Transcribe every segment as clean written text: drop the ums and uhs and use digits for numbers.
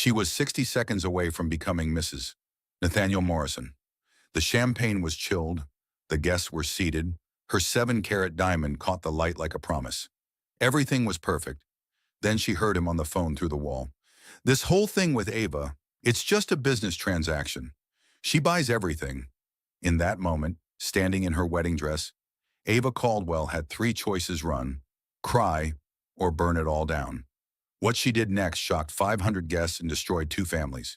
She was 60 seconds away from becoming Mrs. Nathaniel Morrison. The champagne was chilled, the guests were seated, her 7-carat diamond caught the light like a promise. Everything was perfect. Then she heard him on the phone through the wall. This whole thing with Ava, it's just a business transaction. She buys everything. In that moment, standing in her wedding dress, Ava Caldwell had 3 choices: run, cry, or burn it all down. What she did next shocked 500 guests and destroyed 2 families.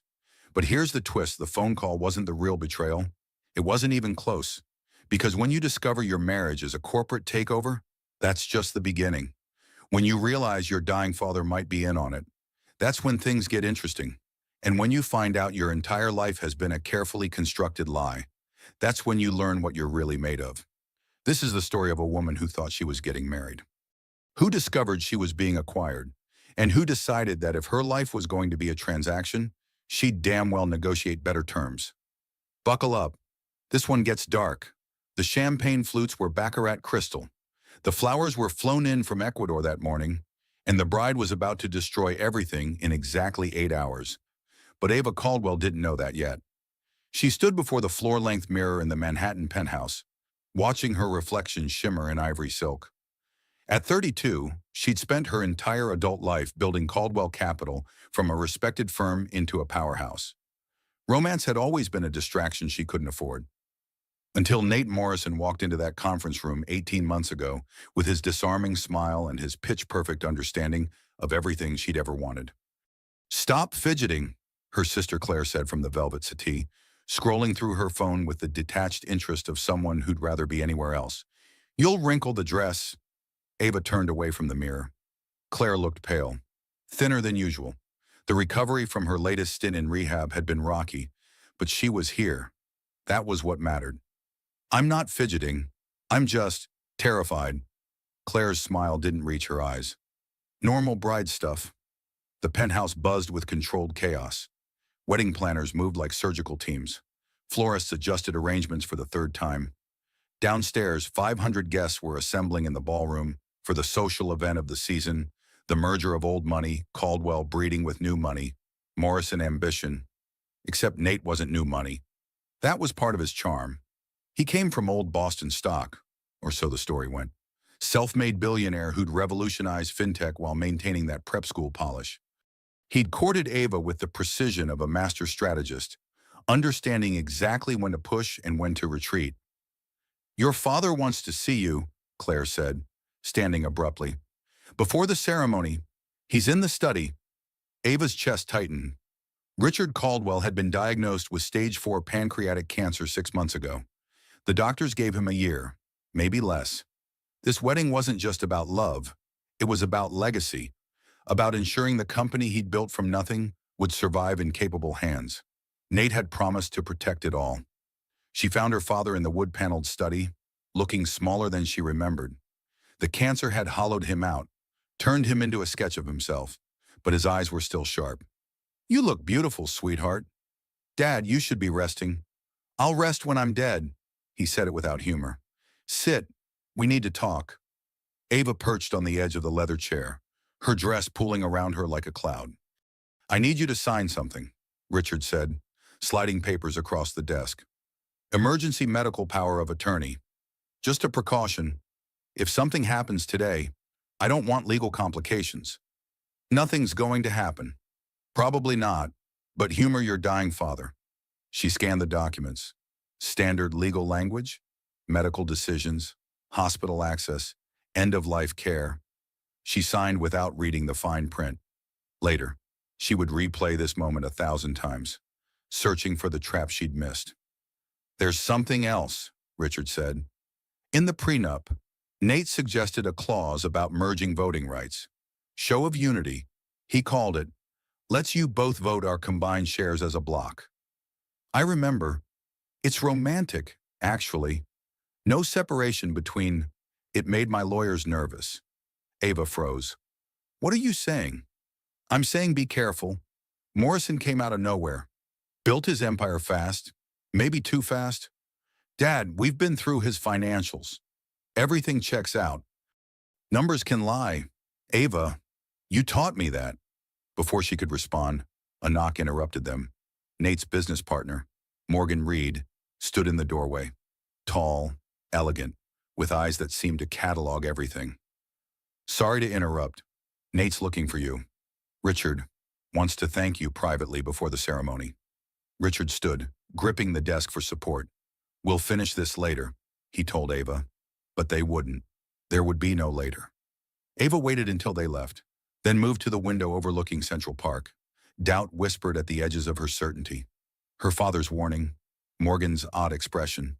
But here's the twist: the phone call wasn't the real betrayal. It wasn't even close. Because when you discover your marriage is a corporate takeover, that's just the beginning. When you realize your dying father might be in on it, that's when things get interesting. And when you find out your entire life has been a carefully constructed lie, that's when you learn what you're really made of. This is the story of a woman who thought she was getting married, who discovered she was being acquired, and who decided that if her life was going to be a transaction, she'd damn well negotiate better terms. Buckle up. This one gets dark. The champagne flutes were baccarat crystal. The flowers were flown in from Ecuador that morning, and the bride was about to destroy everything in exactly 8 hours. But Ava Caldwell didn't know that yet. She stood before the floor-length mirror in the Manhattan penthouse, watching her reflection shimmer in ivory silk. At 32, she'd spent her entire adult life building Caldwell Capital from a respected firm into a powerhouse. Romance had always been a distraction she couldn't afford. Until Nate Morrison walked into that conference room 18 months ago with his disarming smile and his pitch-perfect understanding of everything she'd ever wanted. "Stop fidgeting," her sister Claire said from the velvet settee, scrolling through her phone with the detached interest of someone who'd rather be anywhere else. "You'll wrinkle the dress." Ava turned away from the mirror. Claire looked pale, thinner than usual. The recovery from her latest stint in rehab had been rocky, but she was here. That was what mattered. "I'm not fidgeting. I'm just terrified." Claire's smile didn't reach her eyes. Normal bride stuff. The penthouse buzzed with controlled chaos. Wedding planners moved like surgical teams. Florists adjusted arrangements for the 3rd time. Downstairs, 500 guests were assembling in the ballroom for the social event of the season, the merger of old money, Caldwell breeding with new money, Morrison ambition. Except Nate wasn't new money. That was part of his charm. He came from old Boston stock, or so the story went. Self-made billionaire who'd revolutionized fintech while maintaining that prep school polish. He'd courted Ava with the precision of a master strategist, understanding exactly when to push and when to retreat. "Your father wants to see you," Claire said, standing abruptly. "Before the ceremony, he's in the study." Ava's chest tightened. Richard Caldwell had been diagnosed with stage 4 pancreatic cancer 6 months ago. The doctors gave him a year, maybe less. This wedding wasn't just about love. It was about legacy, about ensuring the company he'd built from nothing would survive in capable hands. Nate had promised to protect it all. She found her father in the wood-paneled study, looking smaller than she remembered. The cancer had hollowed him out, turned him into a sketch of himself, but his eyes were still sharp. "You look beautiful, sweetheart." "Dad, you should be resting." "I'll rest when I'm dead." He said it without humor. "Sit. We need to talk." Ava perched on the edge of the leather chair, her dress pooling around her like a cloud. "I need you to sign something," Richard said, sliding papers across the desk. "Emergency medical power of attorney. Just a precaution. If something happens today, I don't want legal complications." "Nothing's going to happen." "Probably not, but humor your dying father." She scanned the documents. Standard legal language, medical decisions, hospital access, end-of-life care. She signed without reading the fine print. Later, she would replay this moment 1,000 times, searching for the trap she'd missed. "There's something else," Richard said. In the prenup, Nate suggested a clause about merging voting rights. Show of unity, he called it. "Lets you both vote our combined shares as a block." I remember. It's romantic, actually. No separation between. It made my lawyers nervous. Ava froze. "What are you saying?" "I'm saying be careful. Morrison came out of nowhere. Built his empire fast, maybe too fast. Dad, we've been through his financials. Everything checks out. Numbers can lie. Ava, you taught me that." Before she could respond, A knock interrupted them. Nate's business partner, Morgan Reed, stood in the doorway. Tall, elegant, with eyes that seemed to catalog everything. Sorry to interrupt. Nate's looking for you. Richard wants to thank you privately before the ceremony. Richard stood, gripping the desk for support. We'll finish this later, he told Ava. But they wouldn't. There would be no later. Ava waited until they left, then moved to the window overlooking Central Park. Doubt whispered at the edges of her certainty. Her father's warning, Morgan's odd expression,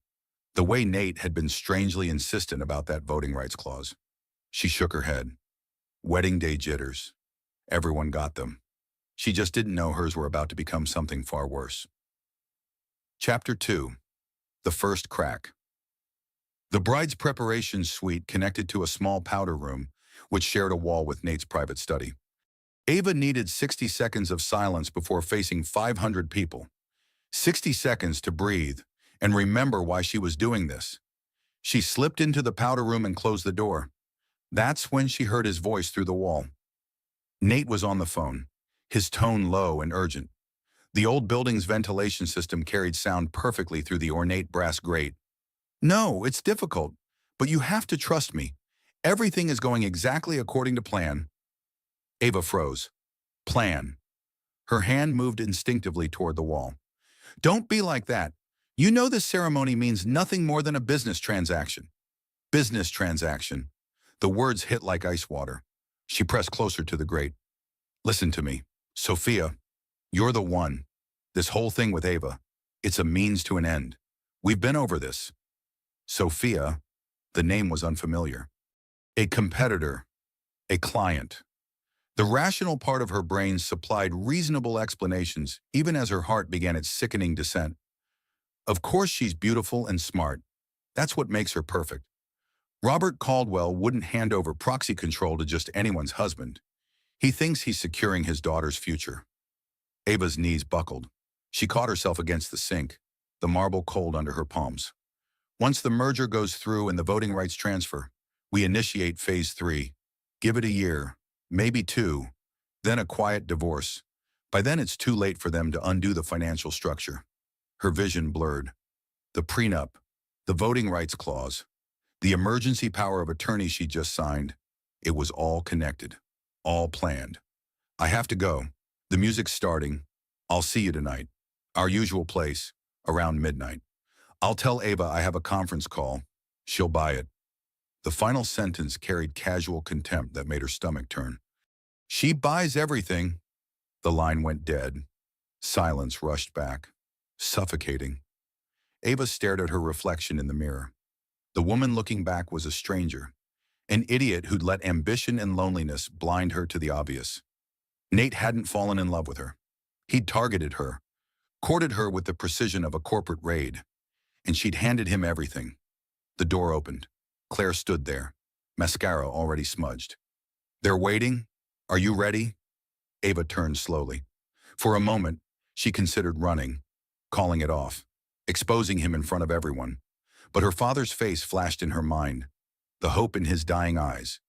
the way Nate had been strangely insistent about that voting rights clause. She shook her head. Wedding day jitters. Everyone got them. She just didn't know hers were about to become something far worse. Chapter 2. The First Crack. The bride's preparation suite connected to a small powder room, which shared a wall with Nate's private study. Ava needed 60 seconds of silence before facing 500 people. 60 seconds to breathe and remember why she was doing this. She slipped into the powder room and closed the door. That's when she heard his voice through the wall. Nate was on the phone, his tone low and urgent. The old building's ventilation system carried sound perfectly through the ornate brass grate. No, it's difficult, but you have to trust me. Everything is going exactly according to plan. Ava froze. Plan. Her hand moved instinctively toward the wall. Don't be like that. You know this ceremony means nothing more than a business transaction. Business transaction. The words hit like ice water. She pressed closer to the grate. Listen to me. Sophia, you're the one. This whole thing with Ava, it's a means to an end. We've been over this. Sophia, the name was unfamiliar. A competitor, a client. The rational part of her brain supplied reasonable explanations, even as her heart began its sickening descent. Of course she's beautiful and smart. That's what makes her perfect. Robert Caldwell wouldn't hand over proxy control to just anyone's husband. He thinks he's securing his daughter's future. Ava's knees buckled. She caught herself against the sink, the marble cold under her palms. Once the merger goes through and the voting rights transfer, we initiate phase 3. Give it a year, maybe 2, then a quiet divorce. By then it's too late for them to undo the financial structure. Her vision blurred. The prenup, the voting rights clause, the emergency power of attorney she just signed. It was all connected, all planned. I have to go. The music's starting. I'll see you tonight. Our usual place, around midnight. I'll tell Ava I have a conference call. She'll buy it. The final sentence carried casual contempt that made her stomach turn. She buys everything. The line went dead. Silence rushed back, suffocating. Ava stared at her reflection in the mirror. The woman looking back was a stranger, an idiot who'd let ambition and loneliness blind her to the obvious. Nate hadn't fallen in love with her. He'd targeted her, courted her with the precision of a corporate raid, and she'd handed him everything. The door opened. Claire stood there, mascara already smudged. They're waiting? Are you ready? Ava turned slowly. For a moment, she considered running, calling it off, exposing him in front of everyone. But her father's face flashed in her mind, the hope in his dying eyes,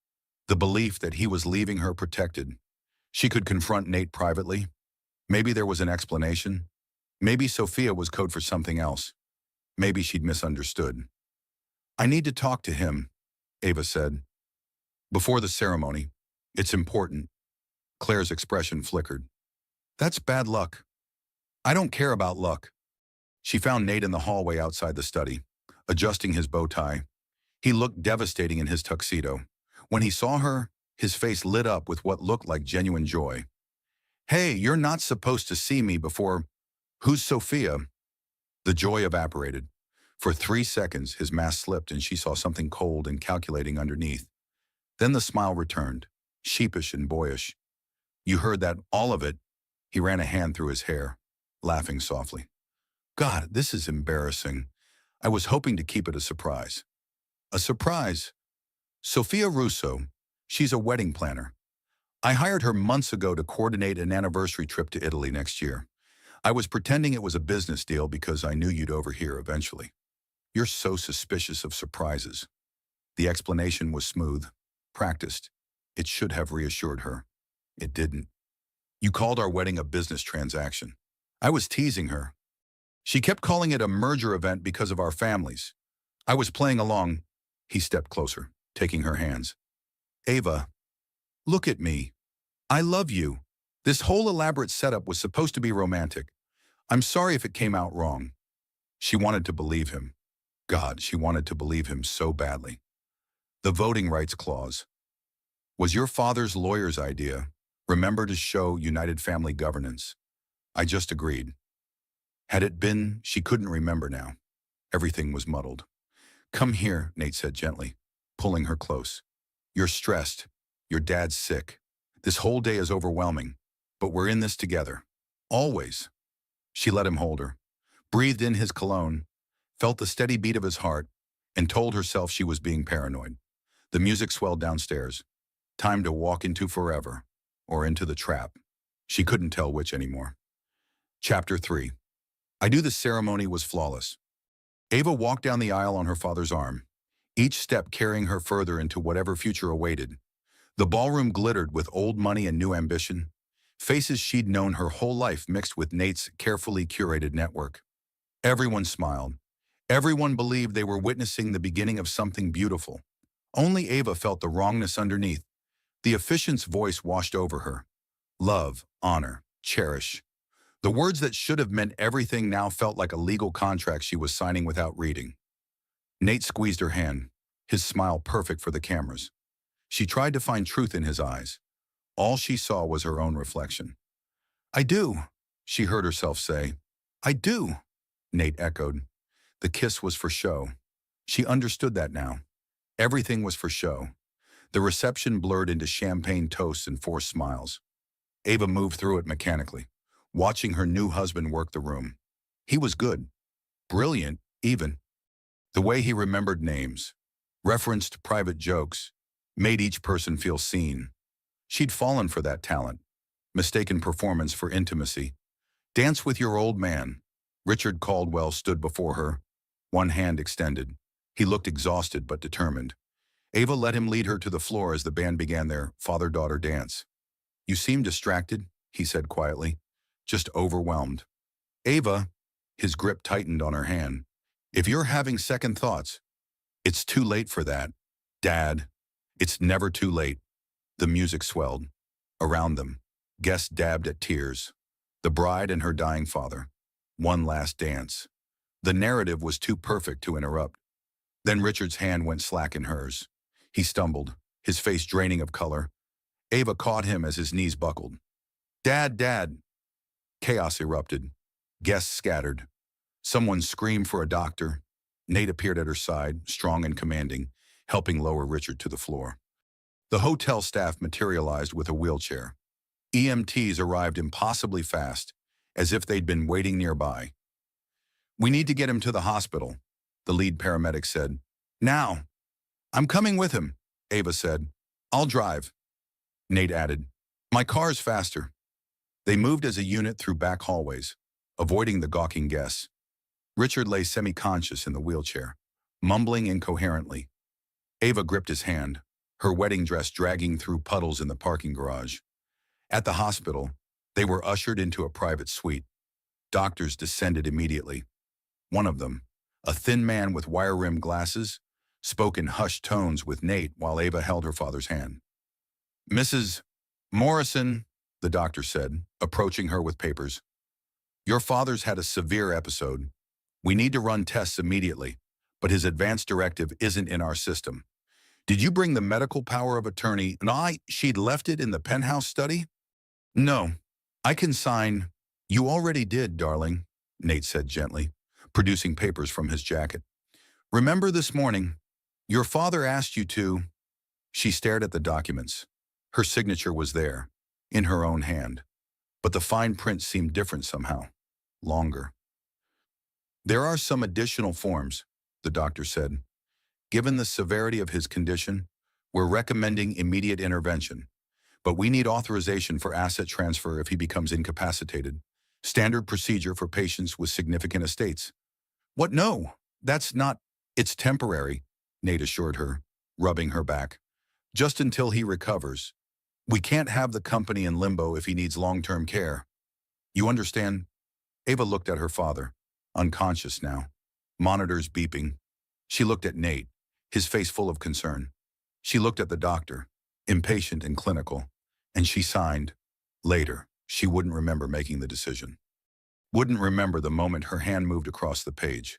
the belief that he was leaving her protected. She could confront Nate privately. Maybe there was an explanation. Maybe Sophia was code for something else. Maybe she'd misunderstood. I need to talk to him, Ava said. Before the ceremony. It's important. Claire's expression flickered. That's bad luck. I don't care about luck. She found Nate in the hallway outside the study, adjusting his bow tie. He looked devastating in his tuxedo. When he saw her, his face lit up with what looked like genuine joy. Hey, you're not supposed to see me before. Who's Sophia? The joy evaporated. For 3 seconds, his mask slipped and she saw something cold and calculating underneath. Then the smile returned, sheepish and boyish. You heard that, all of it? He ran a hand through his hair, laughing softly. God, this is embarrassing. I was hoping to keep it a surprise. A surprise? Sophia Russo. She's a wedding planner. I hired her months ago to coordinate an anniversary trip to Italy next year. I was pretending it was a business deal because I knew you'd overhear eventually. You're so suspicious of surprises. The explanation was smooth, practiced. It should have reassured her. It didn't. You called our wedding a business transaction. I was teasing her. She kept calling it a merger event because of our families. I was playing along. He stepped closer, taking her hands. Ava, look at me. I love you. This whole elaborate setup was supposed to be romantic. I'm sorry if it came out wrong. She wanted to believe him. God, she wanted to believe him so badly. The voting rights clause was your father's lawyer's idea. Remember to show United Family Governance. I just agreed. Had it been, she couldn't remember now. Everything was muddled. Come here, Nate said gently, pulling her close. You're stressed. Your dad's sick. This whole day is overwhelming, but we're in this together. Always. She let him hold her, breathed in his cologne, felt the steady beat of his heart, and told herself she was being paranoid. The music swelled downstairs. Time to walk into forever, or into the trap. She couldn't tell which anymore. Chapter 3. I knew the ceremony was flawless. Ava walked down the aisle on her father's arm, each step carrying her further into whatever future awaited. The ballroom glittered with old money and new ambition, faces she'd known her whole life mixed with Nate's carefully curated network. Everyone smiled. Everyone believed they were witnessing the beginning of something beautiful. Only Ava felt the wrongness underneath. The officiant's voice washed over her. Love, honor, cherish. The words that should have meant everything now felt like a legal contract she was signing without reading. Nate squeezed her hand, his smile perfect for the cameras. She tried to find truth in his eyes. All she saw was her own reflection. I do, she heard herself say. I do, Nate echoed. The kiss was for show. She understood that now. Everything was for show. The reception blurred into champagne toasts and forced smiles. Ava moved through it mechanically, watching her new husband work the room. He was good, brilliant, even. The way he remembered names, referenced private jokes, made each person feel seen. She'd fallen for that talent, mistaken performance for intimacy. Dance with your old man. Richard Caldwell stood before her, one hand extended. He looked exhausted but determined. Ava let him lead her to the floor as the band began their father-daughter dance. You seem distracted, he said quietly, just overwhelmed. Ava, his grip tightened on her hand. If you're having second thoughts, it's too late for that. Dad, it's never too late. The music swelled. Around them, guests dabbed at tears. The bride and her dying father. One last dance. The narrative was too perfect to interrupt. Then Richard's hand went slack in hers. He stumbled, his face draining of color. Ava caught him as his knees buckled. Dad, Dad! Chaos erupted. Guests scattered. Someone screamed for a doctor. Nate appeared at her side, strong and commanding, helping lower Richard to the floor. The hotel staff materialized with a wheelchair. EMTs arrived impossibly fast, as if they'd been waiting nearby. We need to get him to the hospital, the lead paramedic said. Now. I'm coming with him, Ava said. I'll drive. Nate added. My car's faster. They moved as a unit through back hallways, avoiding the gawking guests. Richard lay semi-conscious in the wheelchair, mumbling incoherently. Ava gripped his hand, her wedding dress dragging through puddles in the parking garage. At the hospital, they were ushered into a private suite. Doctors descended immediately. One of them, a thin man with wire-rimmed glasses, spoke in hushed tones with Nate while Ava held her father's hand. Mrs. Morrison, the doctor said, approaching her with papers. Your father's had a severe episode. We need to run tests immediately, but his advance directive isn't in our system. Did you bring the medical power of attorney? She'd left it in the penthouse study? No, I can sign. You already did, darling, Nate said gently, producing papers from his jacket. Remember this morning, your father asked you to. She stared at the documents. Her signature was there, in her own hand, but the fine print seemed different somehow, longer. There are some additional forms, the doctor said. Given the severity of his condition, we're recommending immediate intervention, but we need authorization for asset transfer if he becomes incapacitated. Standard procedure for patients with significant estates. What? No, that's not. It's temporary, Nate assured her, rubbing her back. Just until he recovers. We can't have the company in limbo if he needs long-term care. You understand? Ava looked at her father, unconscious now. Monitors beeping. She looked at Nate, his face full of concern. She looked at the doctor, impatient and clinical, and she signed. Later, she wouldn't remember making the decision. Wouldn't remember the moment her hand moved across the page.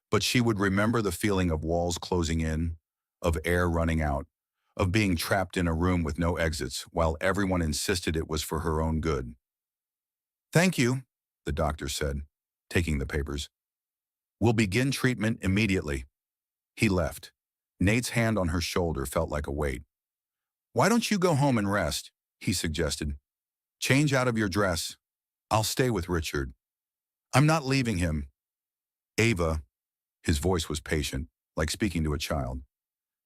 But she would remember the feeling of walls closing in, of air running out, of being trapped in a room with no exits while everyone insisted it was for her own good. "Thank you," the doctor said, taking the papers. "We'll begin treatment immediately." He left. Nate's hand on her shoulder felt like a weight. "Why don't you go home and rest?" he suggested. "Change out of your dress. I'll stay with Richard." "I'm not leaving him." "Ava," his voice was patient, like speaking to a child.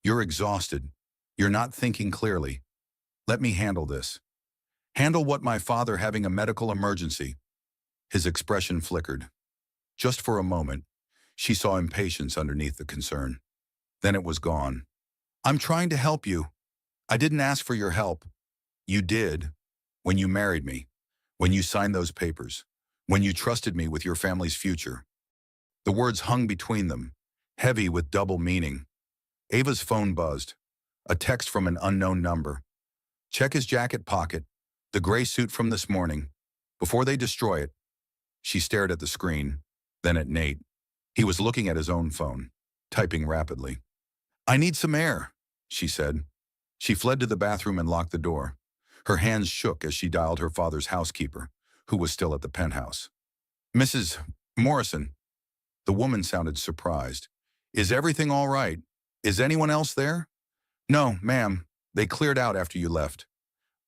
"You're exhausted. You're not thinking clearly. Let me handle this." "Handle what, my father having a medical emergency?" His expression flickered. Just for a moment, she saw impatience underneath the concern. Then it was gone. "I'm trying to help you. I didn't ask for your help." "You did. When you married me. When you signed those papers. When you trusted me with your family's future." The words hung between them, heavy with double meaning. Ava's phone buzzed. A text from an unknown number. "Check his jacket pocket. The gray suit from this morning. Before they destroy it." She stared at the screen, then at Nate. He was looking at his own phone, typing rapidly. "I need some air," she said. She fled to the bathroom and locked the door. Her hands shook as she dialed her father's housekeeper, who was still at the penthouse. "Mrs. Morrison." The woman sounded surprised. "Is everything all right? Is anyone else there?" "No, ma'am. They cleared out after you left."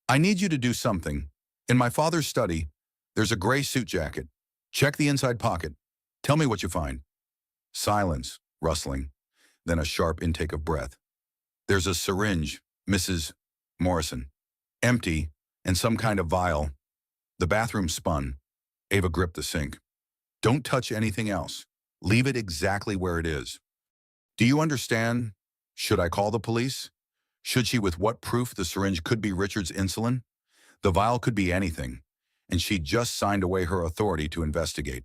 "I need you to do something. In my father's study, there's a gray suit jacket. Check the inside pocket. Tell me what you find." Silence, rustling, then a sharp intake of breath. "There's a syringe, Mrs. Morrison. Empty, and some kind of vial." The bathroom spun. Ava gripped the sink. "Don't touch anything else. Leave it exactly where it is." "Do you understand? Should I call the police? Should she, with what proof the syringe could be Richard's insulin? The vial could be anything, and she'd just signed away her authority to investigate."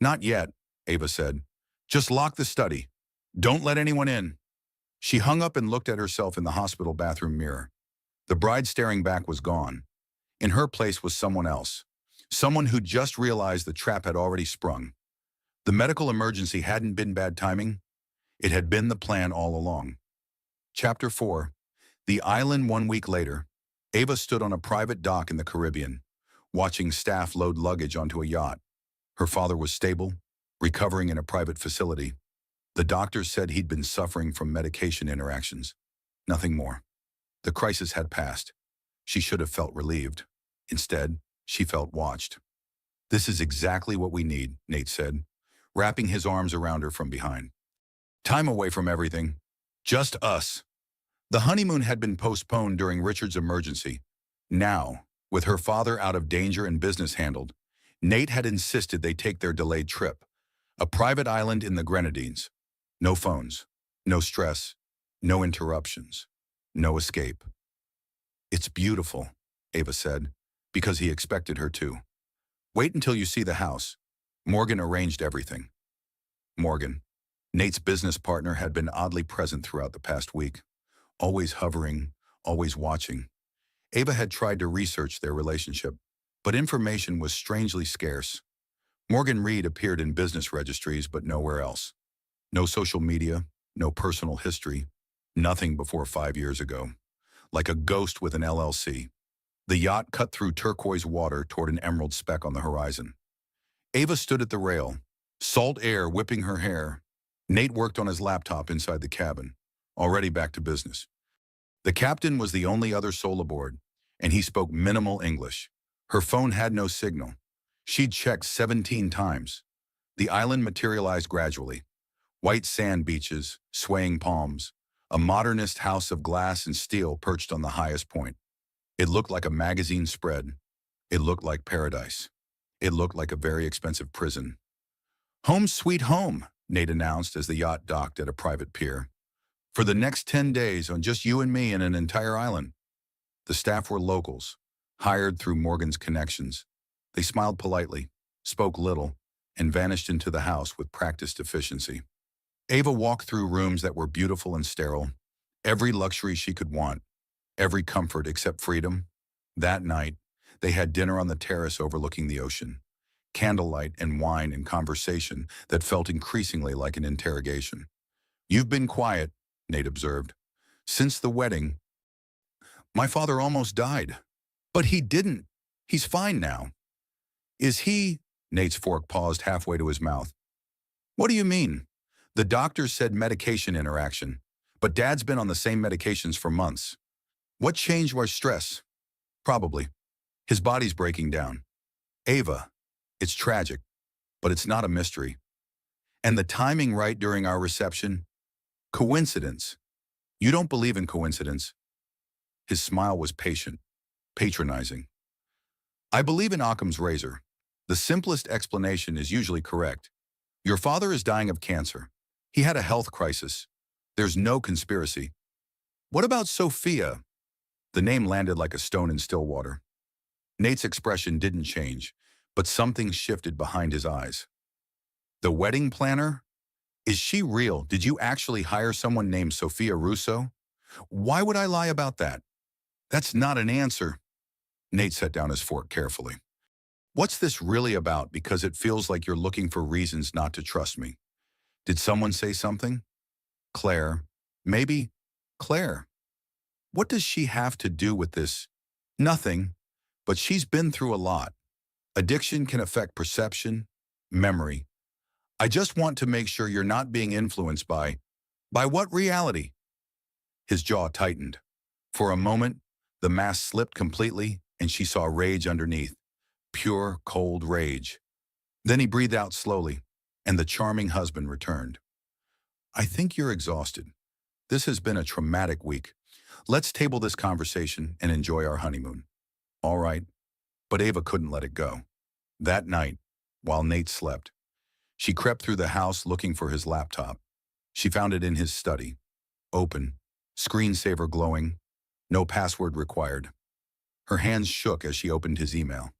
"Not yet," Ava said. "Just lock the study. Don't let anyone in." She hung up and looked at herself in the hospital bathroom mirror. The bride staring back was gone. In her place was someone else. Someone who just realized the trap had already sprung. The medical emergency hadn't been bad timing. It had been the plan all along. Chapter 4. The island 1 week later. Ava stood on a private dock in the Caribbean, watching staff load luggage onto a yacht. Her father was stable, recovering in a private facility. The doctors said he'd been suffering from medication interactions. Nothing more. The crisis had passed. She should have felt relieved. Instead, she felt watched. "This is exactly what we need," Nate said, wrapping his arms around her from behind. "Time away from everything. Just us." The honeymoon had been postponed during Richard's emergency. Now, with her father out of danger and business handled, Nate had insisted they take their delayed trip. A private island in the Grenadines. No phones, no stress, no interruptions, no escape. "It's beautiful," Ava said, because he expected her to. "Wait until you see the house. Morgan arranged everything." Morgan, Nate's business partner, had been oddly present throughout the past week. Always hovering, always watching. Ava had tried to research their relationship, but information was strangely scarce. Morgan Reed appeared in business registries, but nowhere else. No social media, no personal history, nothing before 5 years ago. Like a ghost with an LLC. The yacht cut through turquoise water toward an emerald speck on the horizon. Ava stood at the rail, salt air whipping her hair. Nate worked on his laptop inside the cabin, already back to business. The captain was the only other soul aboard, and he spoke minimal English. Her phone had no signal. She'd checked 17 times. The island materialized gradually. White sand beaches, swaying palms, a modernist house of glass and steel perched on the highest point. It looked like a magazine spread. It looked like paradise. It looked like a very expensive prison. "Home sweet home," Nate announced as the yacht docked at a private pier. "For the next 10 days on just you and me and an entire island." The staff were locals, hired through Morgan's connections. They smiled politely, spoke little, and vanished into the house with practiced efficiency. Ava walked through rooms that were beautiful and sterile, every luxury she could want, every comfort except freedom. That night, they had dinner on the terrace overlooking the ocean. Candlelight and wine and conversation that felt increasingly like an interrogation. "You've been quiet," Nate observed. "Since the wedding, my father almost died." "But he didn't. He's fine now." "Is he?" Nate's fork paused halfway to his mouth. "What do you mean?" "The doctor said medication interaction, but Dad's been on the same medications for months." "What changed was stress?" "Probably. His body's breaking down." "Ava, it's tragic, but it's not a mystery. And the timing right during our reception? Coincidence. You don't believe in coincidence." His smile was patient, patronizing. "I believe in Occam's razor. The simplest explanation is usually correct. Your father is dying of cancer. He had a health crisis. There's no conspiracy." "What about Sophia?" The name landed like a stone in still water. Nate's expression didn't change, but something shifted behind his eyes. "The wedding planner? Is she real? Did you actually hire someone named Sophia Russo?" "Why would I lie about that?" "That's not an answer." Nate set down his fork carefully. "What's this really about? Because it feels like you're looking for reasons not to trust me. Did someone say something?" "Claire. Maybe. Claire. What does she have to do with this?" "Nothing. But she's been through a lot. Addiction can affect perception, memory. I just want to make sure you're not being influenced by what reality?" His jaw tightened. For a moment, the mask slipped completely and she saw rage underneath. Pure, cold rage. Then he breathed out slowly, and the charming husband returned. "I think you're exhausted. This has been a traumatic week. Let's table this conversation and enjoy our honeymoon." "All right." But Ava couldn't let it go. That night, while Nate slept, she crept through the house looking for his laptop. She found it in his study. Open, screensaver glowing, no password required. Her hands shook as she opened his email.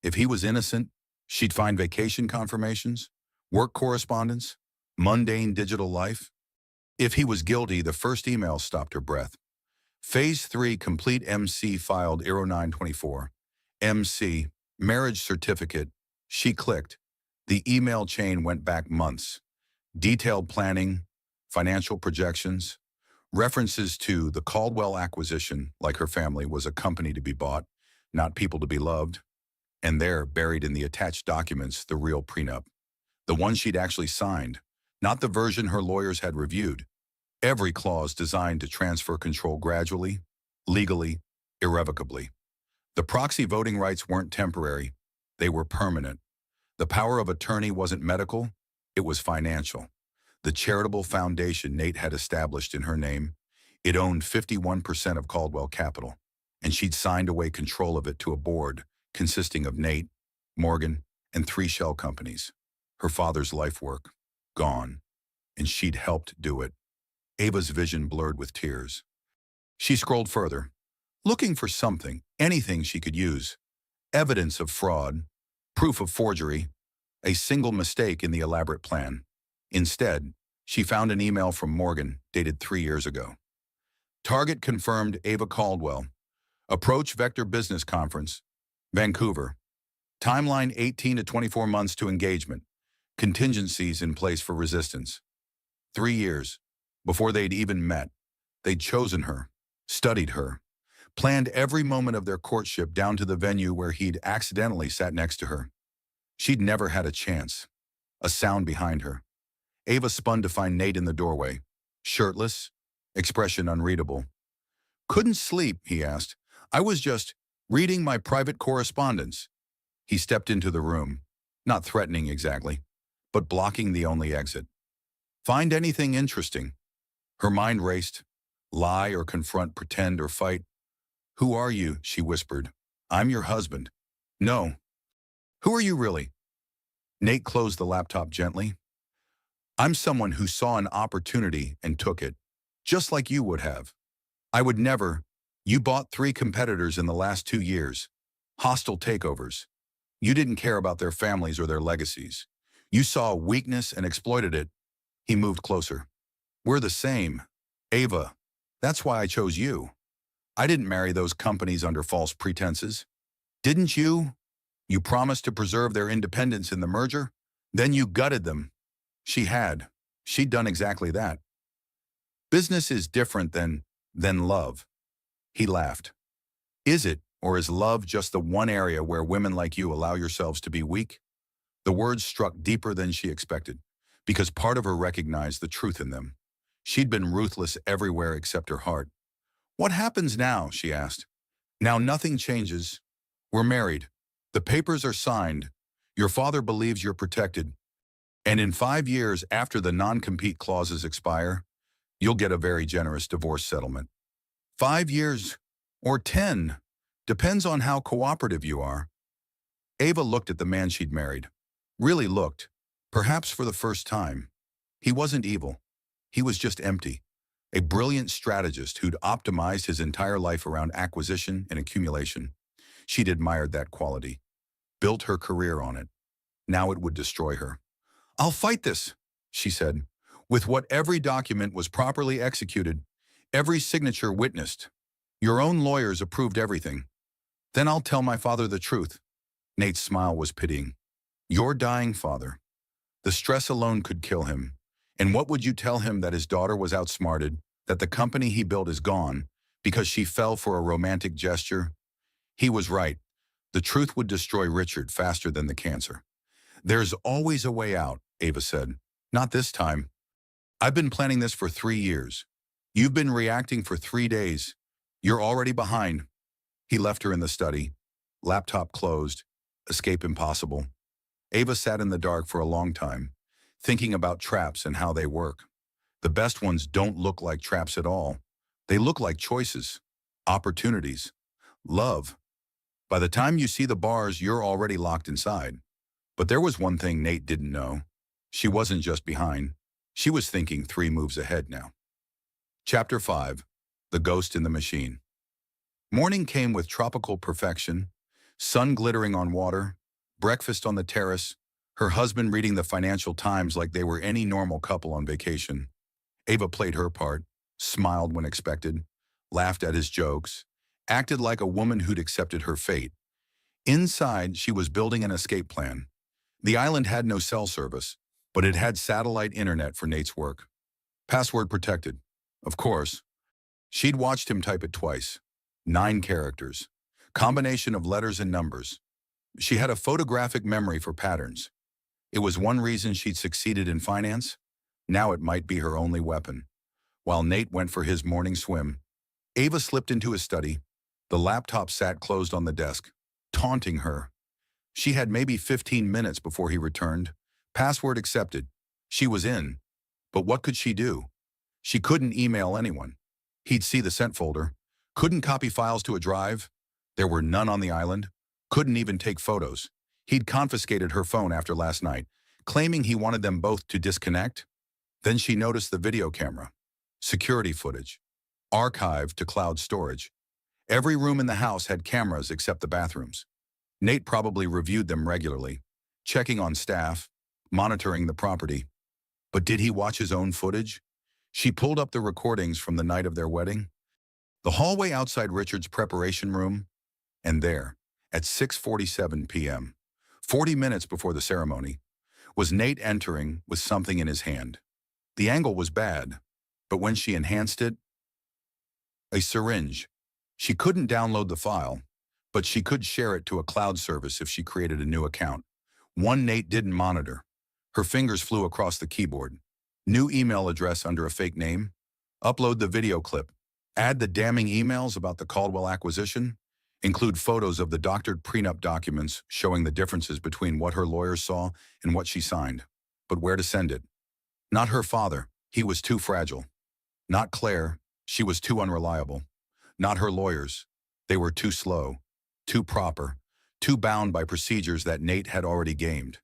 If he was innocent, she'd find vacation confirmations, work correspondence, mundane digital life. If he was guilty, the first email stopped her breath. Phase 3 complete MC filed 0924. MC, marriage certificate. She clicked. The email chain went back months. Detailed planning, financial projections, references to the Caldwell acquisition, like her family, was a company to be bought, not people to be loved. And there, buried in the attached documents, the real prenup. The one she'd actually signed, not the version her lawyers had reviewed. Every clause designed to transfer control gradually, legally, irrevocably. The proxy voting rights weren't temporary, they were permanent. The power of attorney wasn't medical, it was financial. The charitable foundation Nate had established in her name, it owned 51% of Caldwell Capital, and she'd signed away control of it to a board consisting of Nate, Morgan, and 3 shell companies. Her father's life work, gone, and she'd helped do it. Ava's vision blurred with tears. She scrolled further, looking for something, anything she could use. Evidence of fraud, proof of forgery, a single mistake in the elaborate plan. Instead, she found an email from Morgan, dated 3 years ago. Target confirmed Ava Caldwell. Approach Vector Business Conference, Vancouver. Timeline 18 to 24 months to engagement. Contingencies in place for resistance. 3 years. Before they'd even met, they'd chosen her, studied her, planned every moment of their courtship down to the venue where he'd accidentally sat next to her. She'd never had a chance. A sound behind her. Ava spun to find Nate in the doorway, shirtless, expression unreadable. "Couldn't sleep," he asked. "I was just reading my private correspondence." He stepped into the room, not threatening exactly, but blocking the only exit. "Find anything interesting?" Her mind raced. Lie or confront, pretend or fight. "Who are you?" she whispered. "I'm your husband." "No." "Who are you really?" Nate closed the laptop gently. "I'm someone who saw an opportunity and took it, just like you would have. I would never, You bought 3 competitors in the last 2 years. Hostile takeovers. You didn't care about their families or their legacies. You saw a weakness and exploited it. He moved closer. We're the same. Ava, that's why I chose you. I didn't marry those companies under false pretenses. Didn't you? You promised to preserve their independence in the merger? Then you gutted them. She had. She'd done exactly that. Business is different than love. He laughed. Is it, or is love just the one area where women like you allow yourselves to be weak? The words struck deeper than she expected, because part of her recognized the truth in them. She'd been ruthless everywhere except her heart. What happens now? She asked. Now nothing changes. We're married. The papers are signed. Your father believes you're protected. And in 5 years after the non-compete clauses expire, you'll get a very generous divorce settlement. 5 years, or 10, depends on how cooperative you are. Ava looked at the man she'd married. Really looked, perhaps for the first time. He wasn't evil. He was just empty. A brilliant strategist who'd optimized his entire life around acquisition and accumulation. She'd admired that quality, built her career on it. Now it would destroy her. I'll fight this, she said, with what every document was properly executed, every signature witnessed. Your own lawyers approved everything. Then I'll tell my father the truth. Nate's smile was pitying. Your dying father. The stress alone could kill him. And what would you tell him, that his daughter was outsmarted, that the company he built is gone, because she fell for a romantic gesture? He was right. The truth would destroy Richard faster than the cancer. There's always a way out, Ava said. Not this time. I've been planning this for 3 years. You've been reacting for 3 days. You're already behind. He left her in the study. Laptop closed. Escape impossible. Ava sat in the dark for a long time, thinking about traps and how they work. The best ones don't look like traps at all. They look like choices, opportunities, love. By the time you see the bars, you're already locked inside. But there was one thing Nate didn't know. She wasn't just behind. She was thinking 3 moves ahead now. Chapter 5. The Ghost in the Machine. Morning came with tropical perfection, sun glittering on water, breakfast on the terrace, her husband reading the Financial Times like they were any normal couple on vacation. Ava played her part, smiled when expected, laughed at his jokes, acted like a woman who'd accepted her fate. Inside, she was building an escape plan. The island had no cell service, but it had satellite internet for Nate's work. Password protected, of course. She'd watched him type it twice. 9 characters. Combination of letters and numbers. She had a photographic memory for patterns. It was one reason she'd succeeded in finance. Now it might be her only weapon. While Nate went for his morning swim, Ava slipped into his study. The laptop sat closed on the desk, taunting her. She had maybe 15 minutes before he returned. Password accepted. She was in. But what could she do? She couldn't email anyone. He'd see the sent folder. Couldn't copy files to a drive. There were none on the island. Couldn't even take photos. He'd confiscated her phone after last night, claiming he wanted them both to disconnect. Then she noticed the video camera. Security footage. Archived to cloud storage. Every room in the house had cameras except the bathrooms. Nate probably reviewed them regularly, checking on staff, monitoring the property. But did he watch his own footage? She pulled up the recordings from the night of their wedding. The hallway outside Richard's preparation room, and there, at 6:47 p.m., 40 minutes before the ceremony, was Nate entering with something in his hand. The angle was bad, but when she enhanced it, a syringe. She couldn't download the file, but she could share it to a cloud service if she created a new account. One Nate didn't monitor. Her fingers flew across the keyboard. New email address under a fake name. Upload the video clip. Add the damning emails about the Caldwell acquisition. Include photos of the doctored prenup documents showing the differences between what her lawyers saw and what she signed. But where to send it? Not her father. He was too fragile. Not Claire. She was too unreliable. Not her lawyers. They were too slow, too proper, too bound by procedures that Nate had already gamed.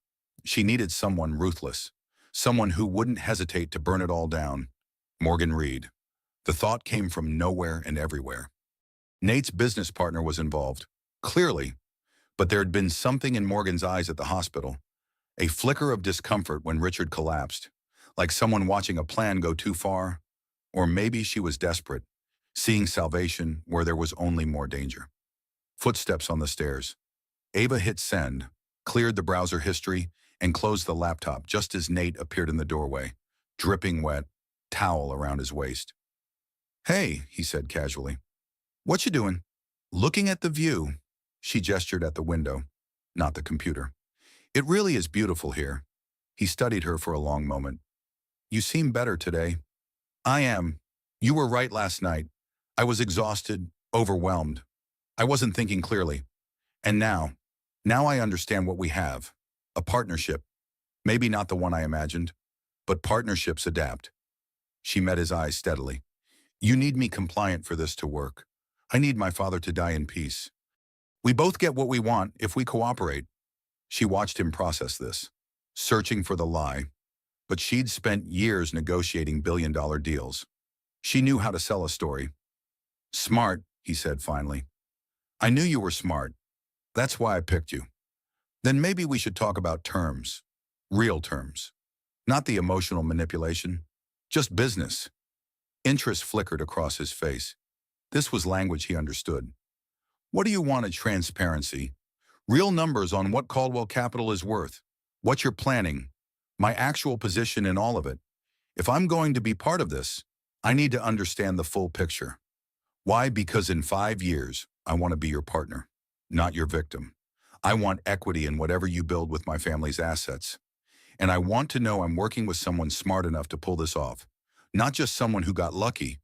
She needed someone ruthless, someone who wouldn't hesitate to burn it all down. Morgan Reed. The thought came from nowhere and everywhere. Nate's business partner was involved, clearly, but there had been something in Morgan's eyes at the hospital, a flicker of discomfort when Richard collapsed, like someone watching a plan go too far, or maybe she was desperate, seeing salvation where there was only more danger. Footsteps on the stairs. Ava hit send, cleared the browser history, and closed the laptop just as Nate appeared in the doorway, dripping wet, towel around his waist. "Hey," he said casually. "What you doing?" "Looking at the view." She gestured at the window, not the computer. "It really is beautiful here." He studied her for a long moment. "You seem better today." "I am. You were right last night. I was exhausted, overwhelmed. I wasn't thinking clearly. And now I understand what we have. A partnership. Maybe not the one I imagined, but partnerships adapt." She met his eyes steadily. "You need me compliant for this to work. I need my father to die in peace. We both get what we want if we cooperate." She watched him process this, searching for the lie, but she'd spent years negotiating billion-dollar deals. She knew how to sell a story. "Smart," he said finally. "I knew you were smart. That's why I picked you. Then maybe we should talk about terms. Real terms. Not the emotional manipulation. Just business." Interest flickered across his face. This was language he understood. "What do you want at transparency? Real numbers on what Caldwell Capital is worth. What you're planning. My actual position in all of it. If I'm going to be part of this, I need to understand the full picture. Why? Because in 5 years, I want to be your partner, not your victim. I want equity in whatever you build with my family's assets. And I want to know I'm working with someone smart enough to pull this off, not just someone who got lucky."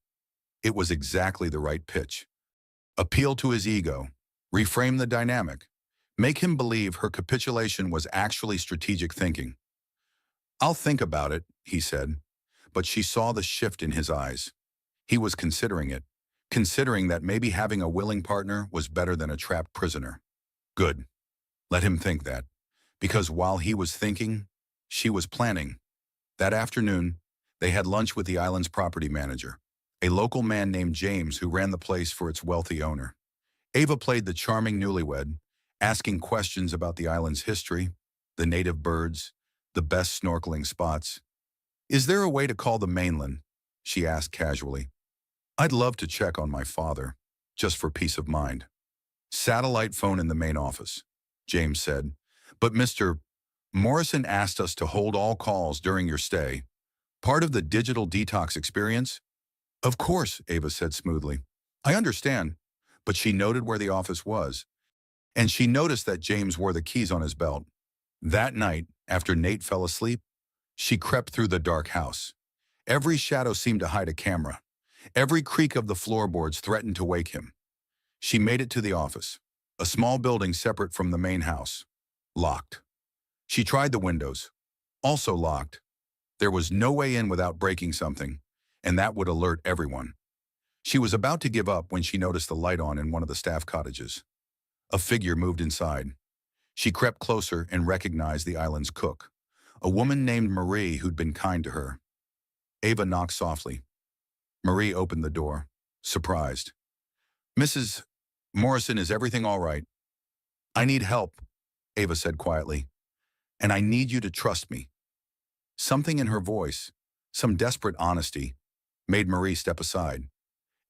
It was exactly the right pitch. Appeal to his ego, reframe the dynamic, make him believe her capitulation was actually strategic thinking. "I'll think about it," he said, but she saw the shift in his eyes. He was considering it, considering that maybe having a willing partner was better than a trapped prisoner. Good. Let him think that, because while he was thinking, she was planning. That afternoon, they had lunch with the island's property manager, a local man named James who ran the place for its wealthy owner. Ava played the charming newlywed, asking questions about the island's history, the native birds, the best snorkeling spots. "Is there a way to call the mainland?" she asked casually. "I'd love to check on my father, just for peace of mind." "Satellite phone in the main office," James said. "But Mr. Morrison asked us to hold all calls during your stay. Part of the digital detox experience?" "Of course," Ava said smoothly. "I understand." But she noted where the office was, and she noticed that James wore the keys on his belt. That night, after Nate fell asleep, she crept through the dark house. Every shadow seemed to hide a camera. Every creak of the floorboards threatened to wake him. She made it to the office, a small building separate from the main house. Locked. She tried the windows. Also locked. There was no way in without breaking something, and that would alert everyone. She was about to give up when she noticed the light on in one of the staff cottages. A figure moved inside. She crept closer and recognized the island's cook, a woman named Marie who'd been kind to her. Ava knocked softly. Marie opened the door, surprised. "Mrs. Morrison, is everything all right?" "I need help," Ava said quietly, "and I need you to trust me." Something in her voice, some desperate honesty, made Marie step aside.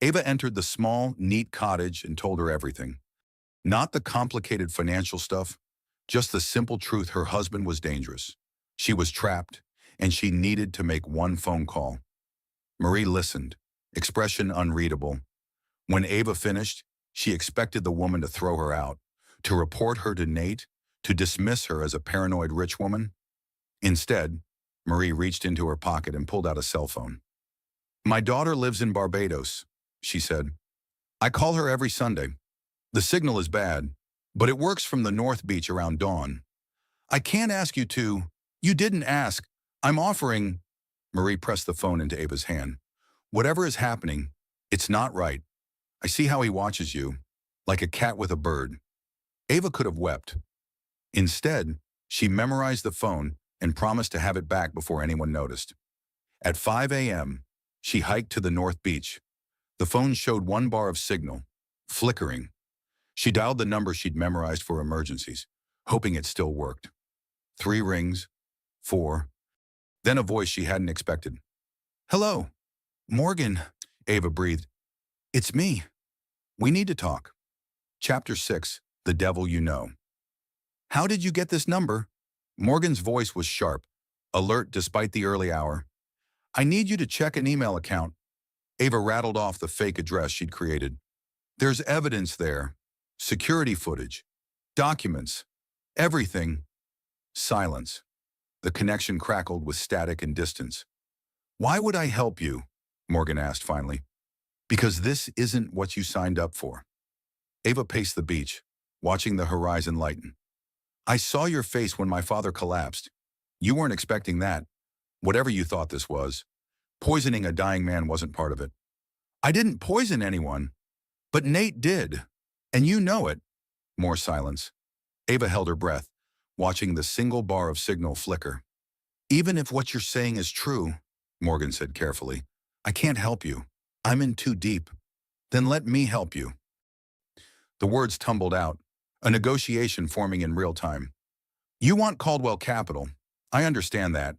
Ava entered the small, neat cottage and told her everything. Not the complicated financial stuff, just the simple truth her husband was dangerous. She was trapped, and she needed to make one phone call. Marie listened, expression unreadable. When Ava finished, she expected the woman to throw her out, to report her to Nate, to dismiss her as a paranoid rich woman. Instead, Marie reached into her pocket and pulled out a cell phone. "My daughter lives in Barbados," she said. "I call her every Sunday. The signal is bad, but it works from the North Beach around dawn. I can't ask you to. You didn't ask. I'm offering." Marie pressed the phone into Ava's hand. "Whatever is happening, it's not right. I see how he watches you, like a cat with a bird." Ava could have wept. Instead, she memorized the phone and promised to have it back before anyone noticed. At 5 a.m., she hiked to the North Beach. The phone showed one bar of signal, flickering. She dialed the number she'd memorized for emergencies, hoping it still worked. 3 rings, 4, then a voice she hadn't expected. "Hello, Morgan," Ava breathed. "It's me. We need to talk." Chapter 6, The Devil You Know. "How did you get this number?" Morgan's voice was sharp, alert despite the early hour. "I need you to check an email account." Ava rattled off the fake address she'd created. "There's evidence there. Security footage. Documents. Everything." Silence. The connection crackled with static and distance. "Why would I help you?" Morgan asked finally. "Because this isn't what you signed up for." Ava paced the beach, watching the horizon lighten. "I saw your face when my father collapsed. You weren't expecting that. Whatever you thought this was. Poisoning a dying man wasn't part of it." "I didn't poison anyone." "But Nate did. And you know it." More silence. Ava held her breath, watching the single bar of signal flicker. "Even if what you're saying is true," Morgan said carefully, "I can't help you. I'm in too deep." "Then let me help you." The words tumbled out, a negotiation forming in real time. "You want Caldwell Capital. I understand that.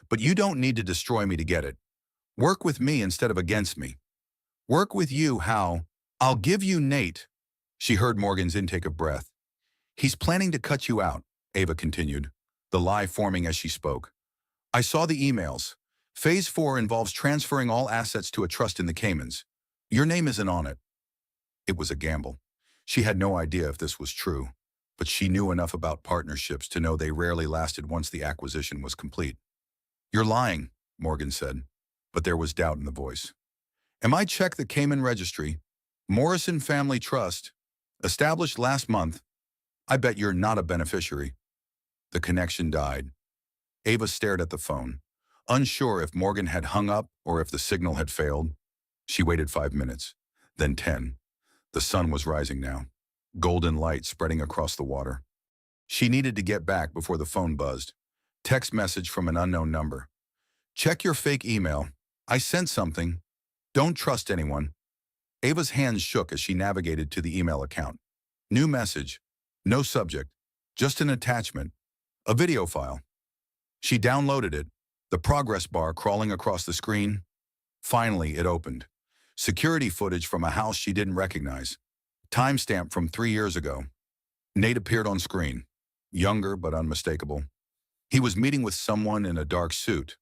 But you don't need to destroy me to get it. Work with me instead of against me." "Work with you, how?" "I'll give you Nate." She heard Morgan's intake of breath. "He's planning to cut you out," Ava continued, the lie forming as she spoke. "I saw the emails. Phase 4 involves transferring all assets to a trust in the Caymans. Your name isn't on it." It was a gamble. She had no idea if this was true, but she knew enough about partnerships to know they rarely lasted once the acquisition was complete. "You're lying," Morgan said, but there was doubt in the voice. "Am I check the Cayman Registry? Morrison Family Trust. Established last month. I bet you're not a beneficiary." The connection died. Ava stared at the phone, unsure if Morgan had hung up or if the signal had failed. She waited 5 minutes, then 10. The sun was rising now, golden light spreading across the water. She needed to get back before the phone buzzed. Text message from an unknown number. "Check your fake email. I sent something. Don't trust anyone." Ava's hands shook as she navigated to the email account. New message. No subject. Just an attachment. A video file. She downloaded it, the progress bar crawling across the screen. Finally, it opened. Security footage from a house she didn't recognize. Timestamp from 3 years ago. Nate appeared on screen. Younger but unmistakable. He was meeting with someone in a dark suit.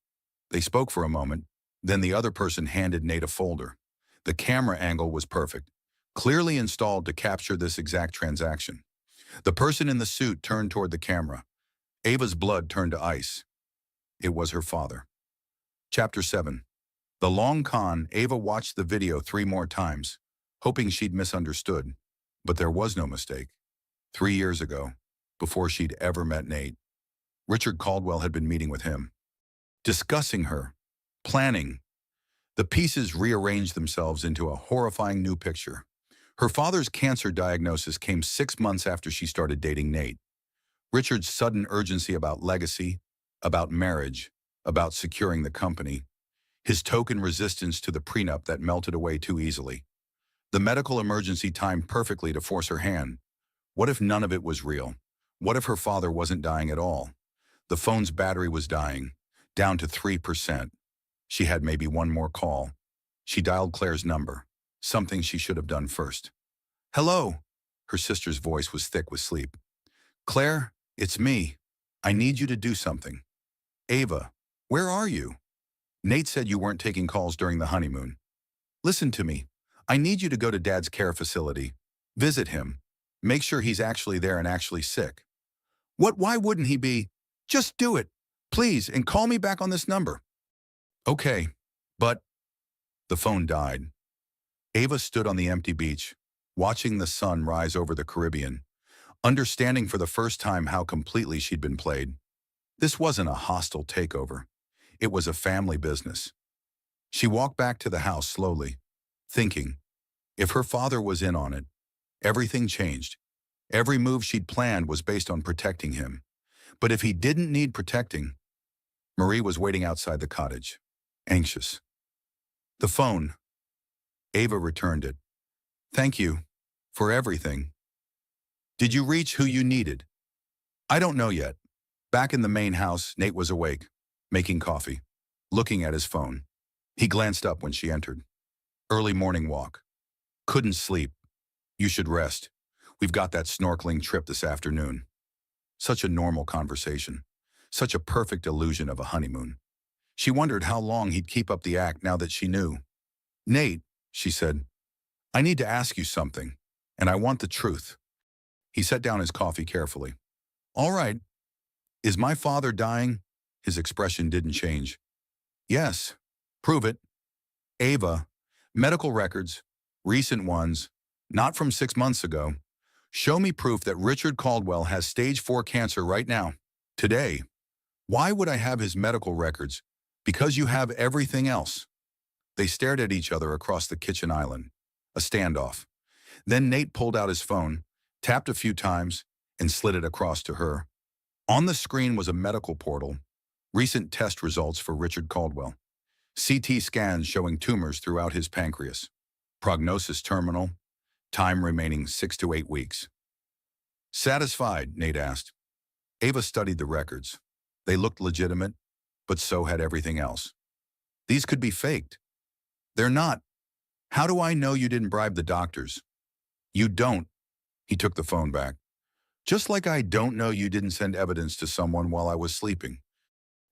They spoke for a moment, then the other person handed Nate a folder. The camera angle was perfect, clearly installed to capture this exact transaction. The person in the suit turned toward the camera. Ava's blood turned to ice. It was her father. Chapter 7. The long con. Ava watched the video 3 more times, hoping she'd misunderstood. But there was no mistake. 3 years ago, before she'd ever met Nate, Richard Caldwell had been meeting with him. Discussing her. Planning. The pieces rearranged themselves into a horrifying new picture. Her father's cancer diagnosis came 6 months after she started dating Nate. Richard's sudden urgency about legacy, about marriage, about securing the company. His token resistance to the prenup that melted away too easily. The medical emergency timed perfectly to force her hand. What if none of it was real? What if her father wasn't dying at all? The phone's battery was dying, down to 3%. She had maybe one more call. She dialed Claire's number, something she should have done first. "Hello." Her sister's voice was thick with sleep. "Claire, it's me. I need you to do something." "Ava, where are you?" "Nate said you weren't taking calls during the honeymoon." "Listen to me. I need you to go to Dad's care facility. Visit him. Make sure he's actually there and actually sick." "What? Why wouldn't he be?" "Just do it, please, and call me back on this number." "Okay, but..." The phone died. Ava stood on the empty beach, watching the sun rise over the Caribbean, understanding for the first time how completely she'd been played. This wasn't a hostile takeover. It was a family business. She walked back to the house slowly, thinking, if her father was in on it, everything changed. Every move she'd planned was based on protecting him. But if he didn't need protecting, Marie was waiting outside the cottage, anxious. The phone. Ava returned it. "Thank you." For everything. Did you reach who you needed? I don't know yet. Back in the main house, Nate was awake, making coffee, looking at his phone. He glanced up when she entered. Early morning walk. Couldn't sleep. You should rest. We've got that snorkeling trip this afternoon. Such a normal conversation. Such a perfect illusion of a honeymoon. She wondered how long he'd keep up the act now that she knew. Nate, she said, I need to ask you something, and I want the truth. He set down his coffee carefully. All right. Is my father dying? His expression didn't change. Yes. Prove it. Ava, medical records, recent ones, not from 6 months ago. Show me proof that Richard Caldwell has stage 4 cancer right now, today. Why would I have his medical records? Because you have everything else. They stared at each other across the kitchen island. A standoff. Then Nate pulled out his phone, tapped a few times, and slid it across to her. On the screen was a medical portal, recent test results for Richard Caldwell. CT scans showing tumors throughout his pancreas. Prognosis terminal, time remaining 6 to 8 weeks. Satisfied, Nate asked. Ava studied the records. They looked legitimate, but so had everything else. These could be faked. They're not. How do I know you didn't bribe the doctors? You don't. He took the phone back. Just like I don't know you didn't send evidence to someone while I was sleeping.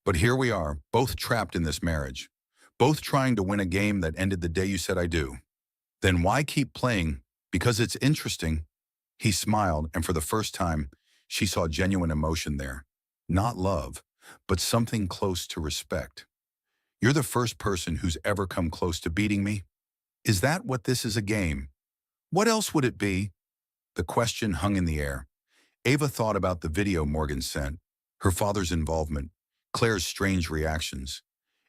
But here we are, both trapped in this marriage. Both trying to win a game that ended the day you said I do. Then why keep playing? Because it's interesting. He smiled, and for the first time, she saw genuine emotion there. Not love, but something close to respect. You're the first person who's ever come close to beating me? Is that what this is, a game? What else would it be? The question hung in the air. Ava thought about the video Morgan sent, her father's involvement, Claire's strange reactions.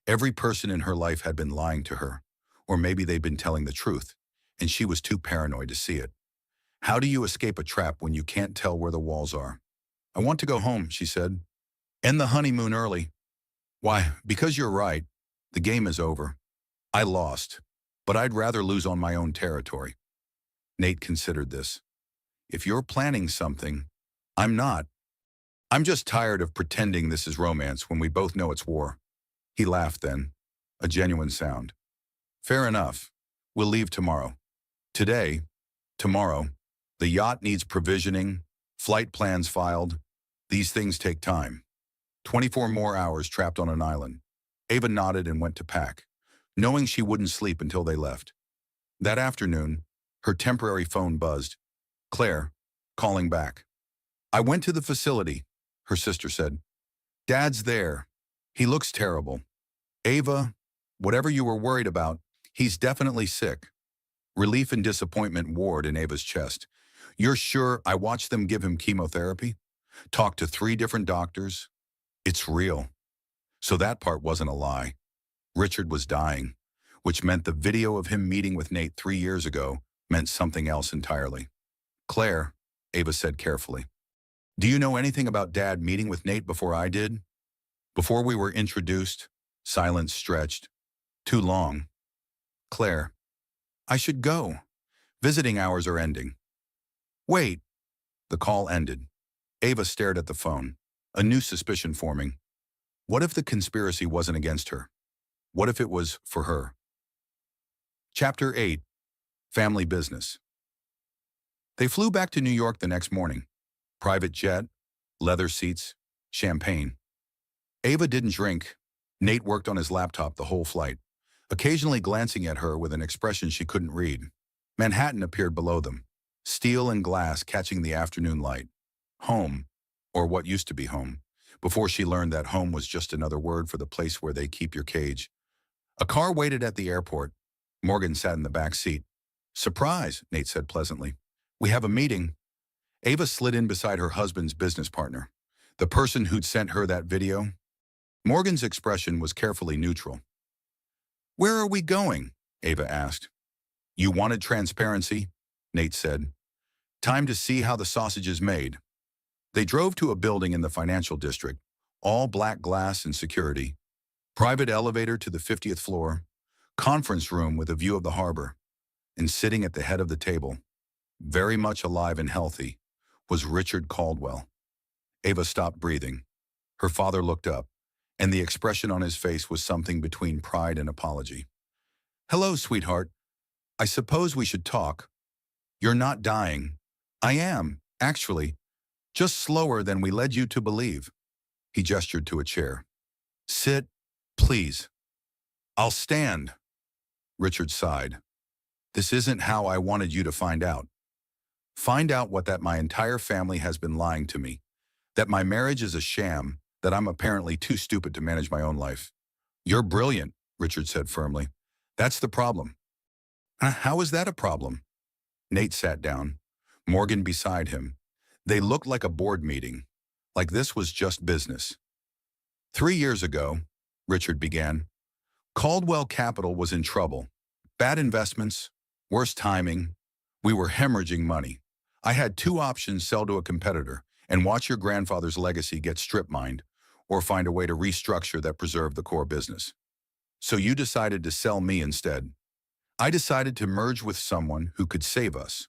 Every person in her life had been lying to her, or maybe they'd been telling the truth, and she was too paranoid to see it. How do you escape a trap when you can't tell where the walls are? I want to go home, she said. End the honeymoon early. Why, because you're right. The game is over. I lost, but I'd rather lose on my own territory. Nate considered this. If you're planning something, I'm not. I'm just tired of pretending this is romance when we both know it's war. He laughed then, a genuine sound. Fair enough. We'll leave tomorrow. Today, tomorrow, the yacht needs provisioning, flight plans filed. These things take time. 24 more hours trapped on an island. Ava nodded and went to pack, knowing she wouldn't sleep until they left. That afternoon, her temporary phone buzzed. Claire, calling back. I went to the facility, her sister said. Dad's there. He looks terrible. Ava, whatever you were worried about, he's definitely sick. Relief and disappointment warred in Ava's chest. You're sure? I watched them give him chemotherapy? Talked to 3 different doctors? It's real. So that part wasn't a lie. Richard was dying, which meant the video of him meeting with Nate 3 years ago meant something else entirely. Claire, Ava said carefully, do you know anything about Dad meeting with Nate before I did? Before we were introduced, silence stretched. Too long. Claire, I should go. Visiting hours are ending. Wait. The call ended. Ava stared at the phone, a new suspicion forming. What if the conspiracy wasn't against her? What if it was for her? Chapter 8. Family Business. They flew back to New York the next morning. Private jet, leather seats, champagne. Ava didn't drink. Nate worked on his laptop the whole flight, occasionally glancing at her with an expression she couldn't read. Manhattan appeared below them, steel and glass catching the afternoon light. Home, or what used to be home, before she learned that home was just another word for the place where they keep your cage. A car waited at the airport. Morgan sat in the back seat. Surprise, Nate said pleasantly. We have a meeting. Ava slid in beside her husband's business partner, the person who'd sent her that video. Morgan's expression was carefully neutral. Where are we going? Ava asked. You wanted transparency, Nate said. Time to see how the sausage is made. They drove to a building in the financial district, all black glass and security. Private elevator to the 50th floor, conference room with a view of the harbor, and sitting at the head of the table, very much alive and healthy, was Richard Caldwell. Ava stopped breathing. Her father looked up, and the expression on his face was something between pride and apology. "Hello, sweetheart. I suppose we should talk. You're not dying." "I am, actually, just slower than we led you to believe." He gestured to a chair. "Sit, please." "I'll stand." Richard sighed. "This isn't how I wanted you to find out. Find out what that my entire family has been lying to me. That my marriage is a sham, that I'm apparently too stupid to manage my own life." "You're brilliant," Richard said firmly. "That's the problem." How is that a problem?" Nate sat down, Morgan beside him. They looked like a board meeting, like this was just business. "3 years ago," Richard began, "Caldwell Capital was in trouble. Bad investments, worse timing. We were hemorrhaging money. I had two options: sell to a competitor and watch your grandfather's legacy get strip-mined, or find a way to restructure that preserved the core business. So you decided to sell me instead. I decided to merge with someone who could save us.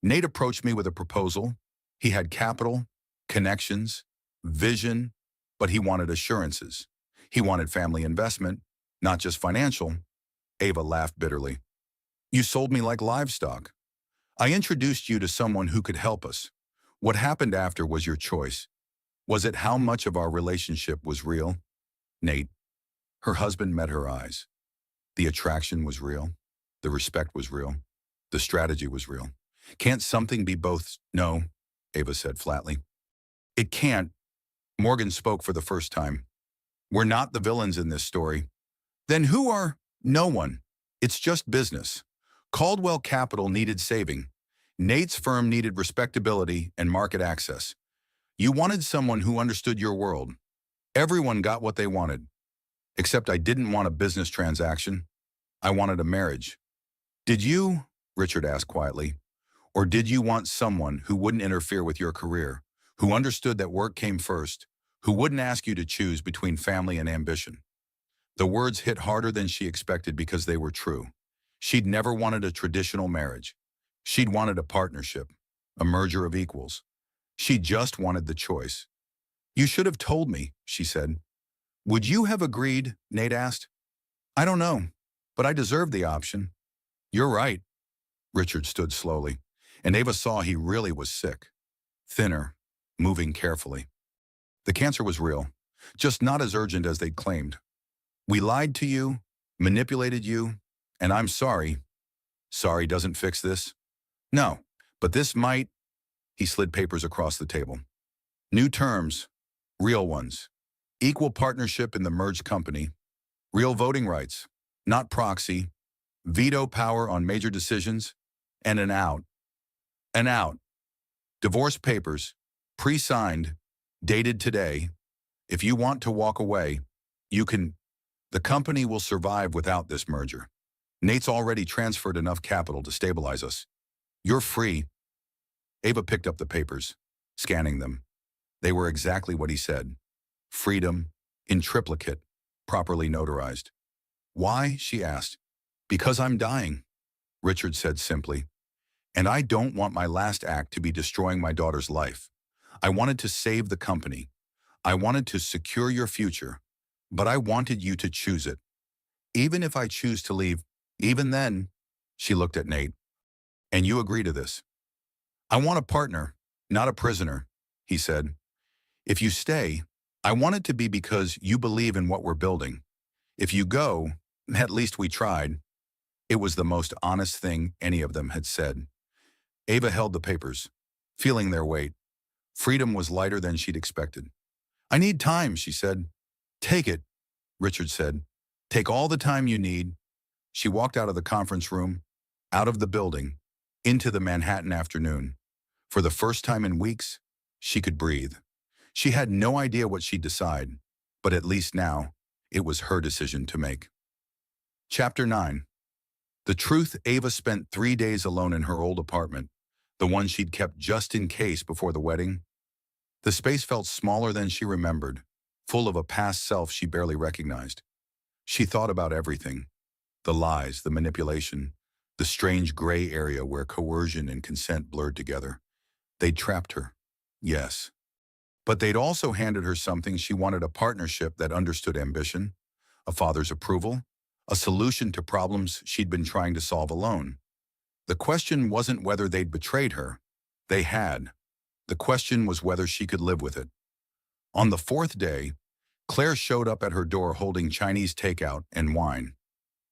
Nate approached me with a proposal. He had capital, connections, vision, but he wanted assurances. He wanted family investment, not just financial." Ava laughed bitterly. "You sold me like livestock. I introduced you to someone who could help us. What happened after was your choice. Was it how much of our relationship was real?" "Nate." Her husband met her eyes. "The attraction was real. The respect was real. The strategy was real. Can't something be both?" "No," Ava said flatly. "It can't." Morgan spoke for the first time. "We're not the villains in this story." "Then who are?" "No one. It's just business. Caldwell Capital needed saving. Nate's firm needed respectability and market access. You wanted someone who understood your world. Everyone got what they wanted. Except I didn't want a business transaction. I wanted a marriage." "Did you?" Richard asked quietly. "Or did you want someone who wouldn't interfere with your career, who understood that work came first, who wouldn't ask you to choose between family and ambition?" The words hit harder than she expected because they were true. She'd never wanted a traditional marriage. She'd wanted a partnership, a merger of equals. She just wanted the choice. "You should have told me," she said. "Would you have agreed?" Nate asked. "I don't know, but I deserved the option." "You're right." Richard stood slowly, and Ava saw he really was sick. Thinner, moving carefully. The cancer was real, just not as urgent as they'd claimed. "We lied to you, manipulated you, and I'm sorry." "Sorry doesn't fix this." "No, but this might." He slid papers across the table. "New terms, real ones. Equal partnership in the merged company. Real voting rights, not proxy. Veto power on major decisions. And an out. An out. Divorce papers, pre-signed, dated today. If you want to walk away, you can. The company will survive without this merger. Nate's already transferred enough capital to stabilize us. You're free." Ava picked up the papers, scanning them. They were exactly what he said. Freedom, in triplicate, properly notarized. "Why?" she asked. "Because I'm dying," Richard said simply. "And I don't want my last act to be destroying my daughter's life. I wanted to save the company. I wanted to secure your future. But I wanted you to choose it. Even if I choose to leave, even then," she looked at Nate. "And you agree to this?" "I want a partner, not a prisoner," he said. "If you stay, I want it to be because you believe in what we're building. If you go, at least we tried." It was the most honest thing any of them had said. Ava held the papers, feeling their weight. Freedom was lighter than she'd expected. "I need time," she said. "Take it," Richard said. "Take all the time you need." She walked out of the conference room, out of the building, into the Manhattan afternoon. For the first time in weeks, she could breathe. She had no idea what she'd decide, but at least now, it was her decision to make. Chapter 9. The truth: Ava spent 3 days alone in her old apartment, the one she'd kept just in case before the wedding. The space felt smaller than she remembered, full of a past self she barely recognized. She thought about everything: the lies, the manipulation, the strange gray area where coercion and consent blurred together. They'd trapped her. Yes. But they'd also handed her something she wanted: a partnership that understood ambition, a father's approval, a solution to problems she'd been trying to solve alone. The question wasn't whether they'd betrayed her. They had. The question was whether she could live with it. On the fourth day, Claire showed up at her door holding Chinese takeout and wine.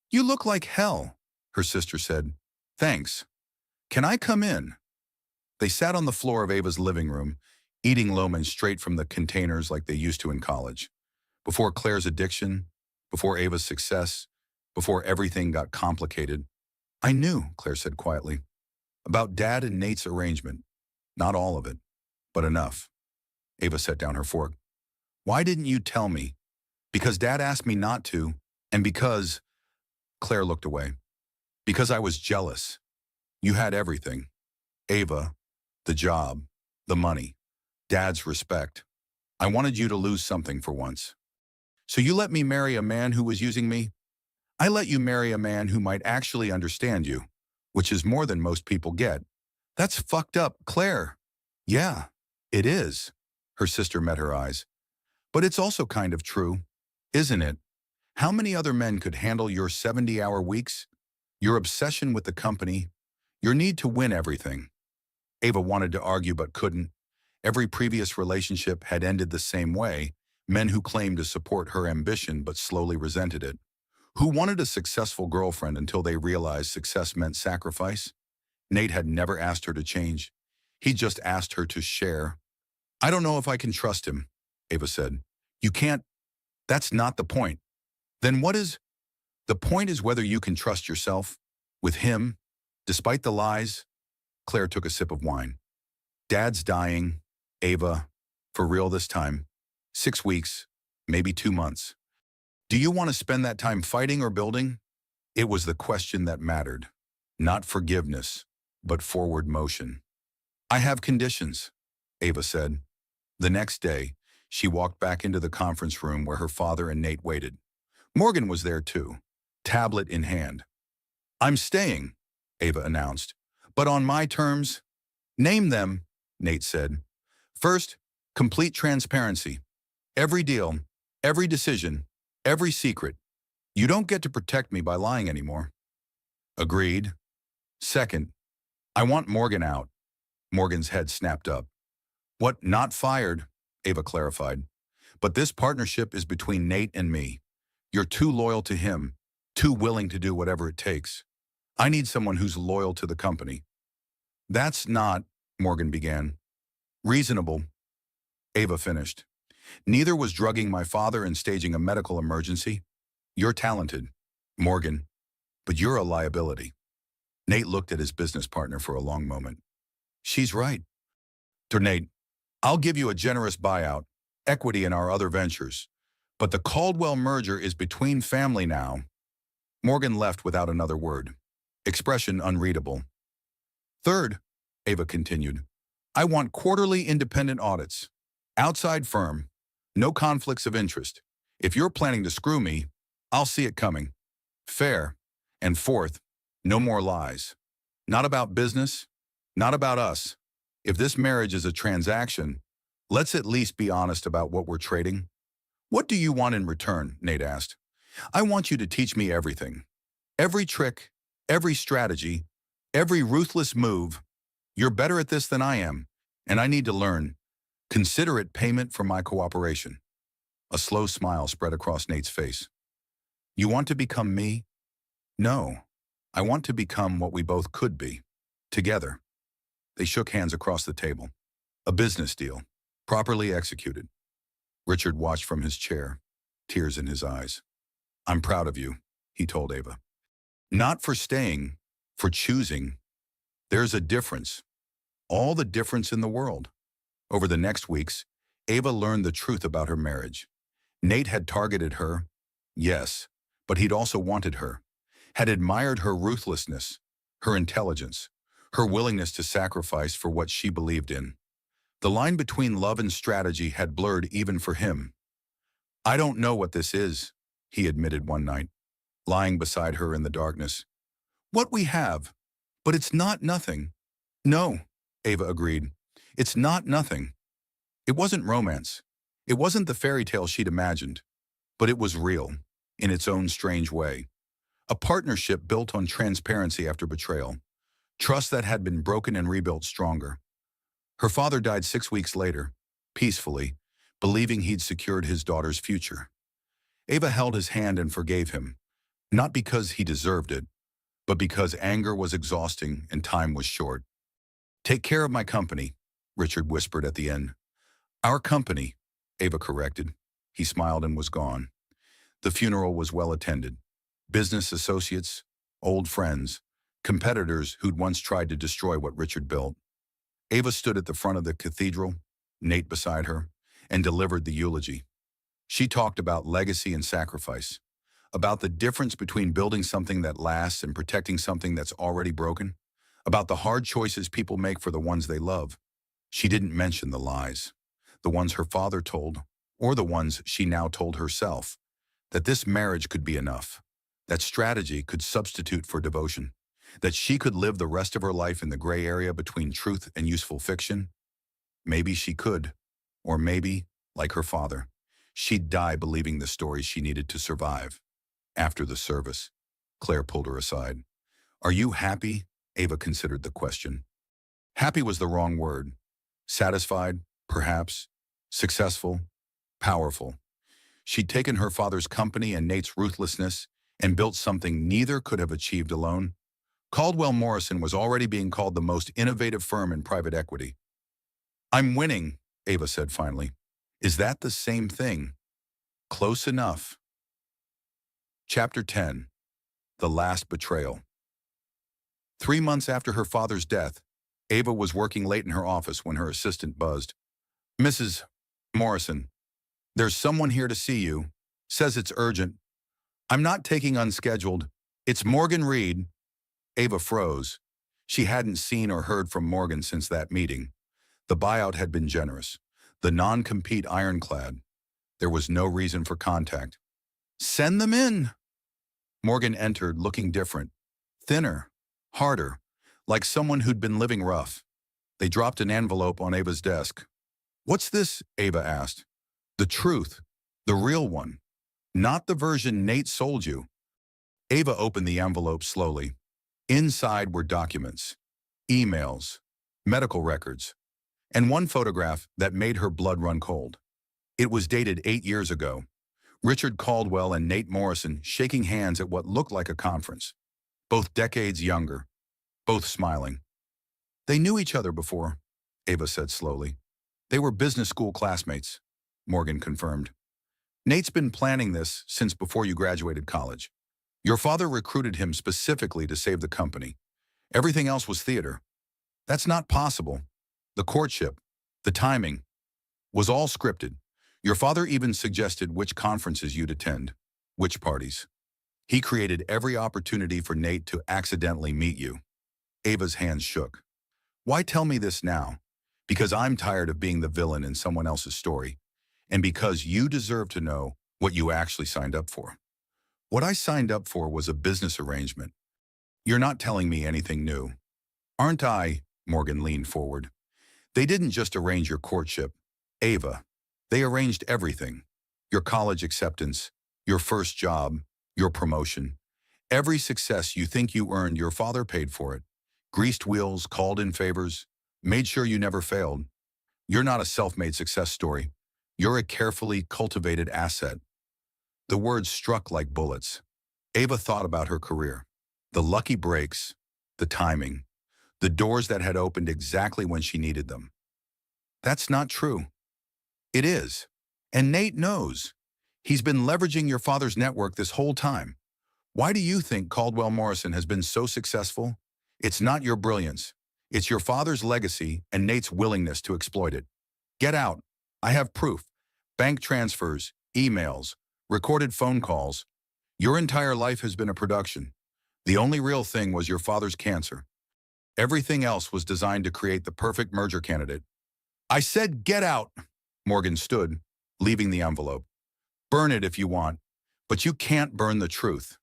"You look like hell," her sister said. "Thanks. Can I come in?" They sat on the floor of Ava's living room, eating lomen straight from the containers like they used to in college. Before Claire's addiction, before Ava's success, before everything got complicated. "I knew," Claire said quietly, "about Dad and Nate's arrangement. Not all of it, but enough." Ava set down her fork. "Why didn't you tell me?" "Because Dad asked me not to, and because—" Claire looked away. "Because I was jealous. You had everything. Ava, the job, the money, Dad's respect. I wanted you to lose something for once. So you let me marry a man who was using me? I let you marry a man who might actually understand you, which is more than most people get. That's fucked up, Claire." "Yeah, it is." Her sister met her eyes. "But it's also kind of true, isn't it? How many other men could handle your 70-hour weeks, your obsession with the company, your need to win everything?" Ava wanted to argue but couldn't. Every previous relationship had ended the same way: men who claimed to support her ambition but slowly resented it. Who wanted a successful girlfriend until they realized success meant sacrifice? Nate had never asked her to change. He just asked her to share. "I don't know if I can trust him," Ava said. "You can't. That's not the point." "Then what is? The point is whether you can trust yourself. With him, despite the lies." Claire took a sip of wine. "Dad's dying, Ava. For real this time. 6 weeks, maybe 2 months. Do you want to spend that time fighting or building?" It was the question that mattered. Not forgiveness, but forward motion. "I have conditions," Ava said. The next day, she walked back into the conference room where her father and Nate waited. Morgan was there too, tablet in hand. "I'm staying," Ava announced, "but on my terms." "Name them," Nate said. "First, complete transparency. Every deal, every decision, every secret. You don't get to protect me by lying anymore." "Agreed." "Second, I want Morgan out." Morgan's head snapped up. "What, not fired?" Ava clarified. "But this partnership is between Nate and me. You're too loyal to him, too willing to do whatever it takes. I need someone who's loyal to the company." "That's not," Morgan began. "Reasonable," Ava finished. "Neither was drugging my father and staging a medical emergency. You're talented, Morgan, but you're a liability." Nate looked at his business partner for a long moment. "She's right." To Nate, "I'll give you a generous buyout, equity in our other ventures, but the Caldwell merger is between family now." Morgan left without another word, expression unreadable. "Third," Ava continued, "I want quarterly independent audits. Outside firm, no conflicts of interest. If you're planning to screw me, I'll see it coming. Fair. And fourth, no more lies. Not about business, not about us. If this marriage is a transaction, let's at least be honest about what we're trading." "What do you want in return?" Nate asked. "I want you to teach me everything. Every trick, every strategy, every ruthless move. You're better at this than I am, and I need to learn. Consider it payment for my cooperation." A slow smile spread across Nate's face. "You want to become me?" "No. I want to become what we both could be. Together." They shook hands across the table. A business deal, properly executed. Richard watched from his chair, tears in his eyes. "I'm proud of you," he told Ava. "Not for staying, for choosing. There's a difference. All the difference in the world." Over the next weeks, Ava learned the truth about her marriage. Nate had targeted her, yes, but he'd also wanted her, had admired her ruthlessness, her intelligence, her willingness to sacrifice for what she believed in. The line between love and strategy had blurred even for him. "I don't know what this is," he admitted one night, lying beside her in the darkness. What we have. But it's not nothing. No, Ava agreed. It's not nothing. It wasn't romance. It wasn't the fairy tale she'd imagined. But it was real, in its own strange way. A partnership built on transparency after betrayal. Trust that had been broken and rebuilt stronger. Her father died 6 weeks later, peacefully, believing he'd secured his daughter's future. Ava held his hand and forgave him, not because he deserved it, but because anger was exhausting and time was short. Take care of my company, Richard whispered at the end. Our company, Ava corrected. He smiled and was gone. The funeral was well attended. Business associates, old friends, competitors who'd once tried to destroy what Richard built. Ava stood at the front of the cathedral, Nate beside her, and delivered the eulogy. She talked about legacy and sacrifice, about the difference between building something that lasts and protecting something that's already broken, about the hard choices people make for the ones they love. She didn't mention the lies, the ones her father told, or the ones she now told herself, that this marriage could be enough, that strategy could substitute for devotion, that she could live the rest of her life in the gray area between truth and useful fiction. Maybe she could, or maybe, like her father, she'd die believing the stories she needed to survive. After the service, Claire pulled her aside. Are you happy? Ava considered the question. Happy was the wrong word. Satisfied, perhaps. Successful, powerful. She'd taken her father's company and Nate's ruthlessness and built something neither could have achieved alone. Caldwell Morrison was already being called the most innovative firm in private equity. I'm winning, Ava said finally. Is that the same thing? Close enough. Chapter 10. The Last Betrayal. 3 months after her father's death, Ava was working late in her office when her assistant buzzed. Mrs. Morrison, there's someone here to see you. Says it's urgent. I'm not taking unscheduled. It's Morgan Reed. Ava froze. She hadn't seen or heard from Morgan since that meeting. The buyout had been generous, the non-compete ironclad. There was no reason for contact. Send them in. Morgan entered looking different, thinner, harder, like someone who'd been living rough. They dropped an envelope on Ava's desk. What's this? Ava asked. The truth, the real one, not the version Nate sold you. Ava opened the envelope slowly. Inside were documents, emails, medical records, and one photograph that made her blood run cold. It was dated 8 years ago. Richard Caldwell and Nate Morrison shaking hands at what looked like a conference. Both decades younger, both smiling. They knew each other before, Ava said slowly. They were business school classmates, Morgan confirmed. Nate's been planning this since before you graduated college. Your father recruited him specifically to save the company. Everything else was theater. That's not possible. The courtship, the timing, was all scripted. Your father even suggested which conferences you'd attend, which parties. He created every opportunity for Nate to accidentally meet you. Ava's hands shook. Why tell me this now? Because I'm tired of being the villain in someone else's story, and because you deserve to know what you actually signed up for. What I signed up for was a business arrangement. You're not telling me anything new. Aren't I? Morgan leaned forward. They didn't just arrange your courtship, Ava. They arranged everything. Your college acceptance, your first job, your promotion. Every success you think you earned, your father paid for it. Greased wheels, called in favors, made sure you never failed. You're not a self-made success story. You're a carefully cultivated asset. The words struck like bullets. Ava thought about her career. The lucky breaks, the timing, the doors that had opened exactly when she needed them. That's not true. It is. And Nate knows. He's been leveraging your father's network this whole time. Why do you think Caldwell Morrison has been so successful? It's not your brilliance. It's your father's legacy and Nate's willingness to exploit it. Get out. I have proof. Bank transfers, emails, recorded phone calls. Your entire life has been a production. The only real thing was your father's cancer. Everything else was designed to create the perfect merger candidate. I said get out. Morgan stood, leaving the envelope. Burn it if you want, but you can't burn the truth.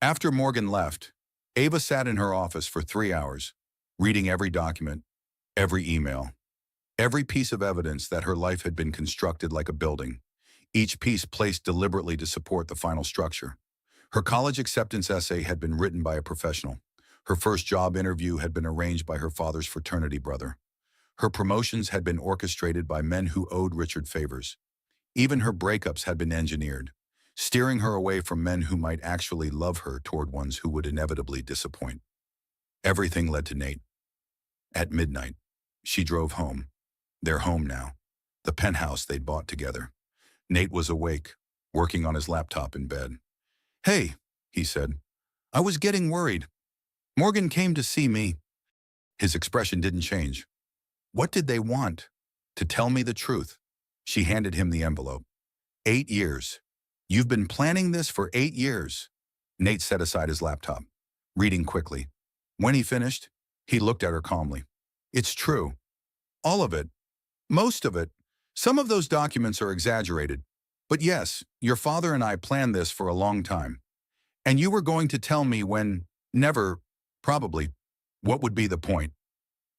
After Morgan left, Ava sat in her office for 3 hours, reading every document, every email, every piece of evidence that her life had been constructed like a building, each piece placed deliberately to support the final structure. Her college acceptance essay had been written by a professional. Her first job interview had been arranged by her father's fraternity brother. Her promotions had been orchestrated by men who owed Richard favors. Even her breakups had been engineered, steering her away from men who might actually love her toward ones who would inevitably disappoint. Everything led to Nate. At midnight, she drove home. Their home now. The penthouse they'd bought together. Nate was awake, working on his laptop in bed. "Hey," he said. "I was getting worried. Morgan came to see me." His expression didn't change. "What did they want?" "To tell me the truth." She handed him the envelope. 8 years. You've been planning this for 8 years. Nate set aside his laptop, reading quickly. When he finished, he looked at her calmly. "It's true. All of it. Most of it. Some of those documents are exaggerated. But yes, your father and I planned this for a long time. And you were going to tell me when, never, probably. What would be the point?"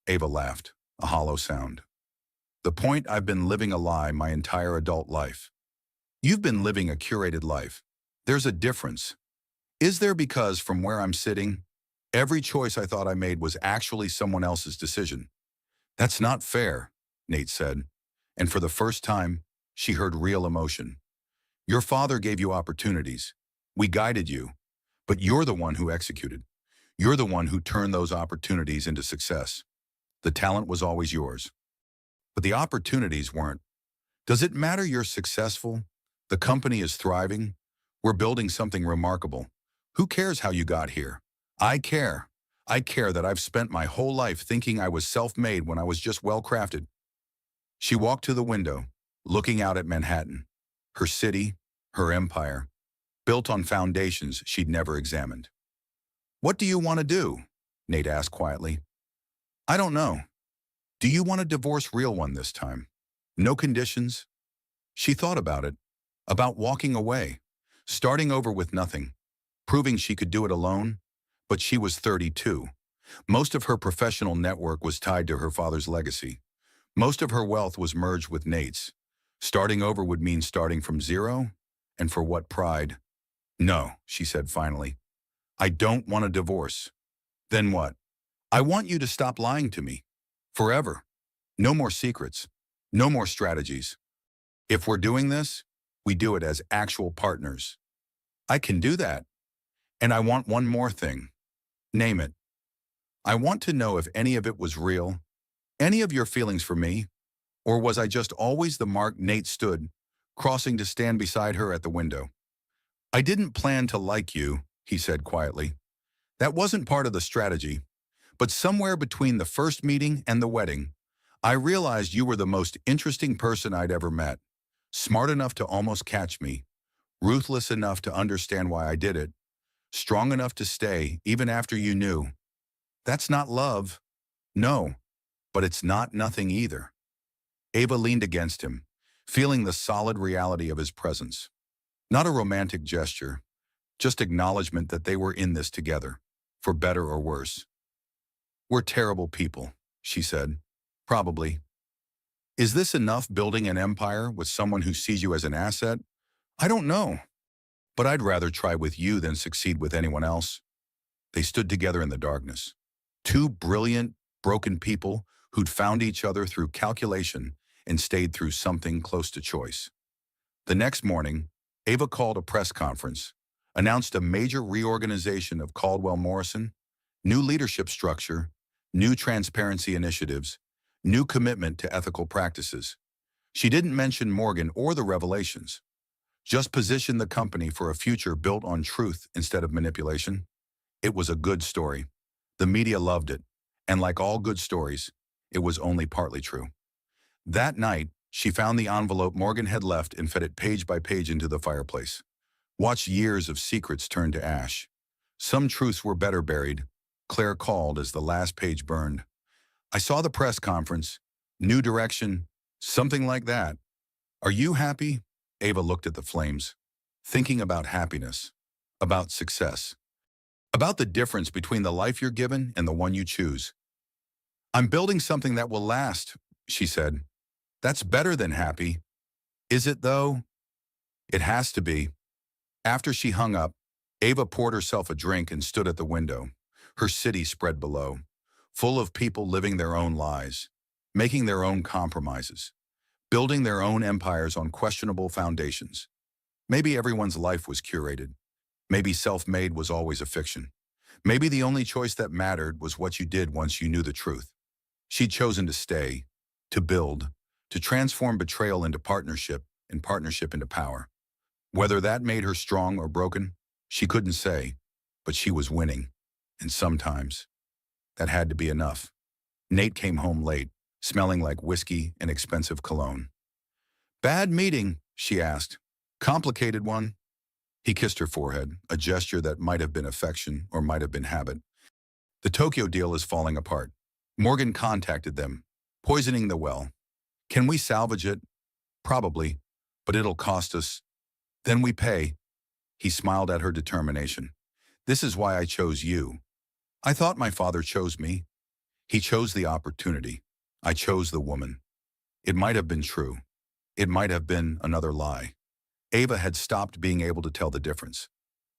Ava laughed, a hollow sound. "The point I've been living a lie my entire adult life. You've been living a curated life. There's a difference. Is there? Because from where I'm sitting, every choice I thought I made was actually someone else's decision." "That's not fair," Nate said, and for the first time, she heard real emotion. "Your father gave you opportunities. We guided you. But you're the one who executed. You're the one who turned those opportunities into success. The talent was always yours. But the opportunities weren't. Does it matter you're successful? The company is thriving. We're building something remarkable. Who cares how you got here? I care. I care that I've spent my whole life thinking I was self-made when I was just well-crafted." She walked to the window, looking out at Manhattan, her city, her empire, built on foundations she'd never examined. "What do you want to do?" Nate asked quietly. "I don't know. Do you want a divorce, real one this time? No conditions?" She thought about walking away, starting over with nothing, proving she could do it alone. But she was 32. Most of her professional network was tied to her father's legacy. Most of her wealth was merged with Nate's. Starting over would mean starting from zero, and for what pride? "No," she said finally. "I don't want a divorce." "Then what?" "I want you to stop lying to me. Forever. No more secrets. No more strategies. If we're doing this, we do it as actual partners." "I can do that. And I want one more thing." "Name it." "I want to know if any of it was real, any of your feelings for me, or was I just always the mark?" Nate stood, crossing to stand beside her at the window. "I didn't plan to like you," he said quietly. "That wasn't part of the strategy. But somewhere between the first meeting and the wedding, I realized you were the most interesting person I'd ever met. Smart enough to almost catch me, ruthless enough to understand why I did it, strong enough to stay even after you knew. That's not love. No, but it's not nothing either." Ava leaned against him, feeling the solid reality of his presence. Not a romantic gesture, just acknowledgement that they were in this together, for better or worse. "We're terrible people," she said. "Probably. Is this enough, building an empire with someone who sees you as an asset? I don't know. But I'd rather try with you than succeed with anyone else." They stood together in the darkness. Two brilliant, broken people who'd found each other through calculation and stayed through something close to choice. The next morning, Ava called a press conference, announced a major reorganization of Caldwell Morrison, new leadership structure, new transparency initiatives, new commitment to ethical practices. She didn't mention Morgan or the revelations, just positioned the company for a future built on truth instead of manipulation. It was a good story. The media loved it, and like all good stories, it was only partly true. That night, she found the envelope Morgan had left and fed it page by page into the fireplace. Watched years of secrets turn to ash. Some truths were better buried, Claire called as the last page burned. "I saw the press conference. New direction. Something like that. Are you happy?" Ava looked at the flames, thinking about happiness, about success. about the difference between the life you're given and the one you choose. I'm building something that will last, she said. That's better than happy. Is it, though? It has to be. After she hung up, Ava poured herself a drink and stood at the window. Her city spread below, full of people living their own lives, making their own compromises, building their own empires on questionable foundations. Maybe everyone's life was curated. Maybe self-made was always a fiction. Maybe the only choice that mattered was what you did once you knew the truth. She'd chosen to stay, to build, to transform betrayal into partnership and partnership into power. Whether that made her strong or broken, she couldn't say, but she was winning. And sometimes, that had to be enough. Nate came home late, smelling like whiskey and expensive cologne. "Bad meeting?" she asked. "Complicated one?" He kissed her forehead, a gesture that might have been affection or might have been habit. "The Tokyo deal is falling apart. Morgan contacted them, poisoning the well. Can we salvage it? Probably, but it'll cost us. Then we pay." He smiled at her determination. "This is why I chose you. I thought my father chose me. He chose the opportunity. I chose the woman." It might have been true. It might have been another lie. Ava had stopped being able to tell the difference.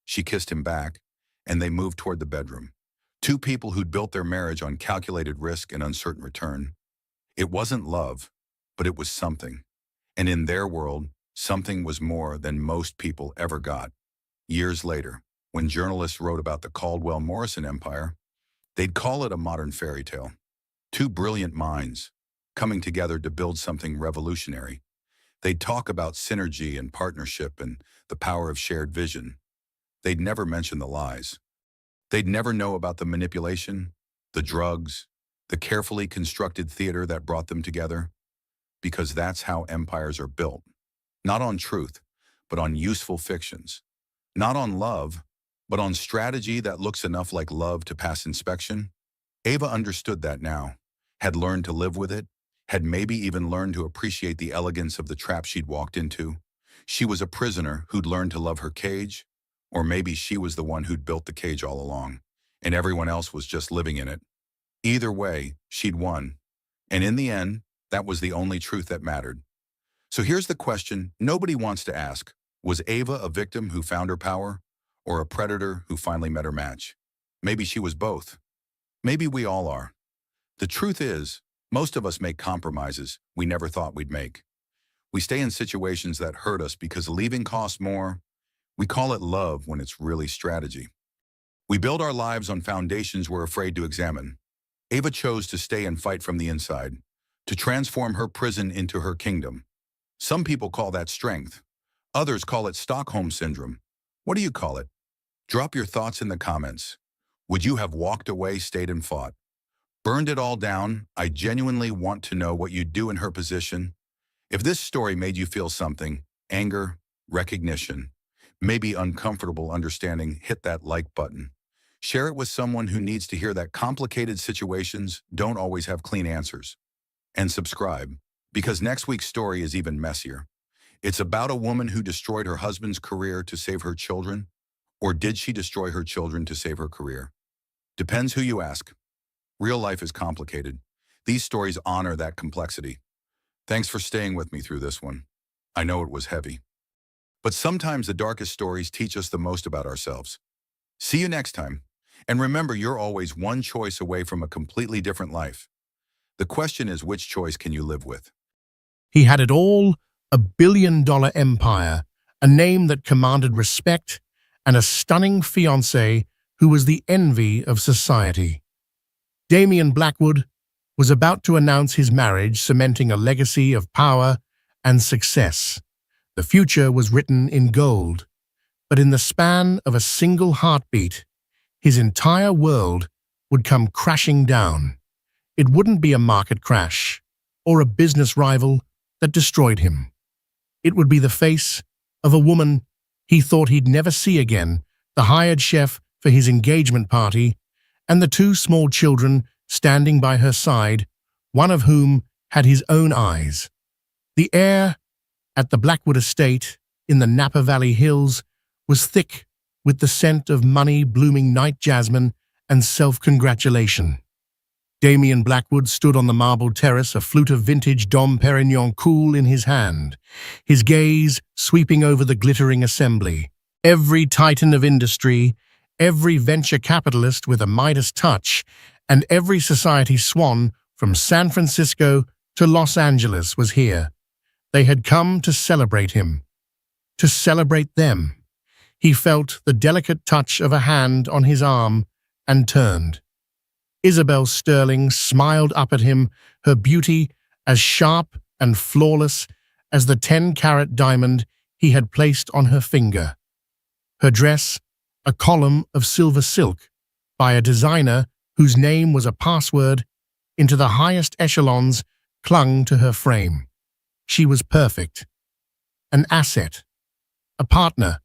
She kissed him back, and they moved toward the bedroom. Two people who'd built their marriage on calculated risk and uncertain return. It wasn't love, but it was something. And in their world, something was more than most people ever got. Years later, when journalists wrote about the Caldwell-Morrison empire, they'd call it a modern fairy tale. Two brilliant minds coming together to build something revolutionary. They'd talk about synergy and partnership and the power of shared vision. They'd never mention the lies. They'd never know about the manipulation, the drugs, the carefully constructed theater that brought them together. Because that's how empires are built. Not on truth, but on useful fictions. Not on love, but on strategy that looks enough like love to pass inspection. Ava understood that now, had learned to live with it, had maybe even learned to appreciate the elegance of the trap she'd walked into. She was a prisoner who'd learned to love her cage, or maybe she was the one who'd built the cage all along, and everyone else was just living in it. Either way, she'd won. And in the end, that was the only truth that mattered. So here's the question nobody wants to ask. Was Ava a victim who found her power, or a predator who finally met her match? Maybe she was both. Maybe we all are. The truth is, most of us make compromises we never thought we'd make. We stay in situations that hurt us because leaving costs more. We call it love when it's really strategy. We build our lives on foundations we're afraid to examine. Ava chose to stay and fight from the inside, to transform her prison into her kingdom. Some people call that strength. Others call it Stockholm Syndrome. What do you call it? Drop your thoughts in the comments. Would you have walked away, stayed and fought? Burned it all down? I genuinely want to know what you'd do in her position. If this story made you feel something, anger, recognition, maybe uncomfortable understanding, hit that like button. Share it with someone who needs to hear that complicated situations don't always have clean answers. And subscribe, because next week's story is even messier. It's about a woman who destroyed her husband's career to save her children, or did she destroy her children to save her career? Depends who you ask. Real life is complicated. These stories honor that complexity. Thanks for staying with me through this one. I know it was heavy. But sometimes the darkest stories teach us the most about ourselves. See you next time. And remember, you're always one choice away from a completely different life. The question is, which choice can you live with? He had it all, a billion-dollar empire, a name that commanded respect, and a stunning fiancée who was the envy of society. Damian Blackwood was about to announce his marriage, cementing a legacy of power and success. The future was written in gold, but in the span of a single heartbeat, his entire world would come crashing down. It wouldn't be a market crash or a business rival that destroyed him. It would be the face of a woman he thought he'd never see again, the hired chef for his engagement party, and the two small children standing by her side, one of whom had his own eyes. The air at the Blackwood estate in the Napa Valley Hills was thick with the scent of money blooming night jasmine and self-congratulation. Damien Blackwood stood on the marble terrace, a flute of vintage Dom Perignon cool in his hand, his gaze sweeping over the glittering assembly. Every titan of industry, every venture capitalist with a Midas touch, and every society swan from San Francisco to Los Angeles was here. They had come to celebrate him, to celebrate them. He felt the delicate touch of a hand on his arm and turned. Isabel Sterling smiled up at him, her beauty as sharp and flawless as the 10-carat diamond he had placed on her finger. Her dress, a column of silver silk, by a designer whose name was a password into the highest echelons, clung to her frame. She was perfect, an asset, a partner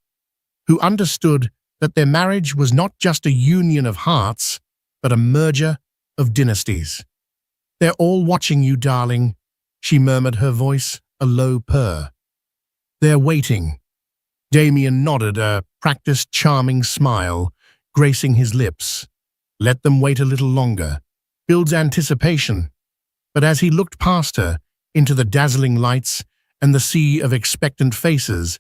who understood that their marriage was not just a union of hearts, but a merger of dynasties. "They're all watching you, darling," she murmured, her voice a low purr. "They're waiting." Damien nodded, a practiced charming smile gracing his lips. Let them wait a little longer. Builds anticipation. But as he looked past her, into the dazzling lights and the sea of expectant faces,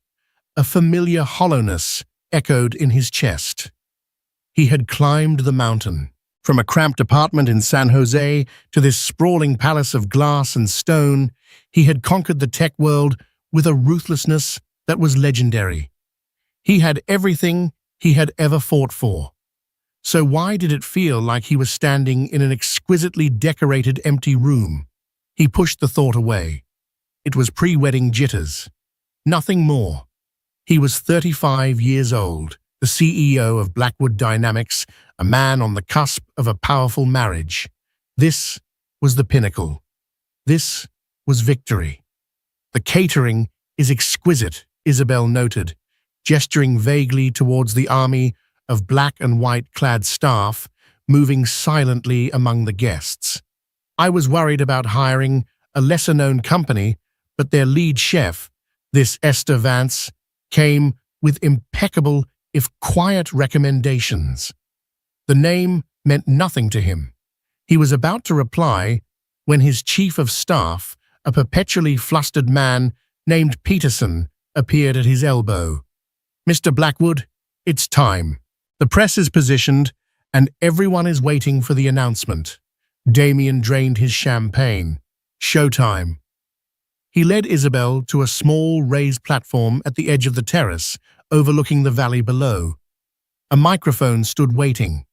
a familiar hollowness echoed in his chest. He had climbed the mountain. From a cramped apartment in San Jose to this sprawling palace of glass and stone, he had conquered the tech world with a ruthlessness that was legendary. He had everything he had ever fought for. So why did it feel like he was standing in an exquisitely decorated empty room? He pushed the thought away. It was pre-wedding jitters. Nothing more. He was 35 years old, the CEO of Blackwood Dynamics, a man on the cusp of a powerful marriage. This was the pinnacle. This was victory. "The catering is exquisite," Isabel noted, gesturing vaguely towards the army of black and white-clad staff moving silently among the guests. "I was worried about hiring a lesser-known company, but their lead chef, this Esther Vance, came with impeccable, if quiet, recommendations." The name meant nothing to him. He was about to reply when his chief of staff, a perpetually flustered man named Peterson, appeared at his elbow. "Mr. Blackwood, it's time. The press is positioned, and everyone is waiting for the announcement." Damien drained his champagne. "Showtime." He led Isabel to a small raised platform at the edge of the terrace, overlooking the valley below. A microphone stood waiting.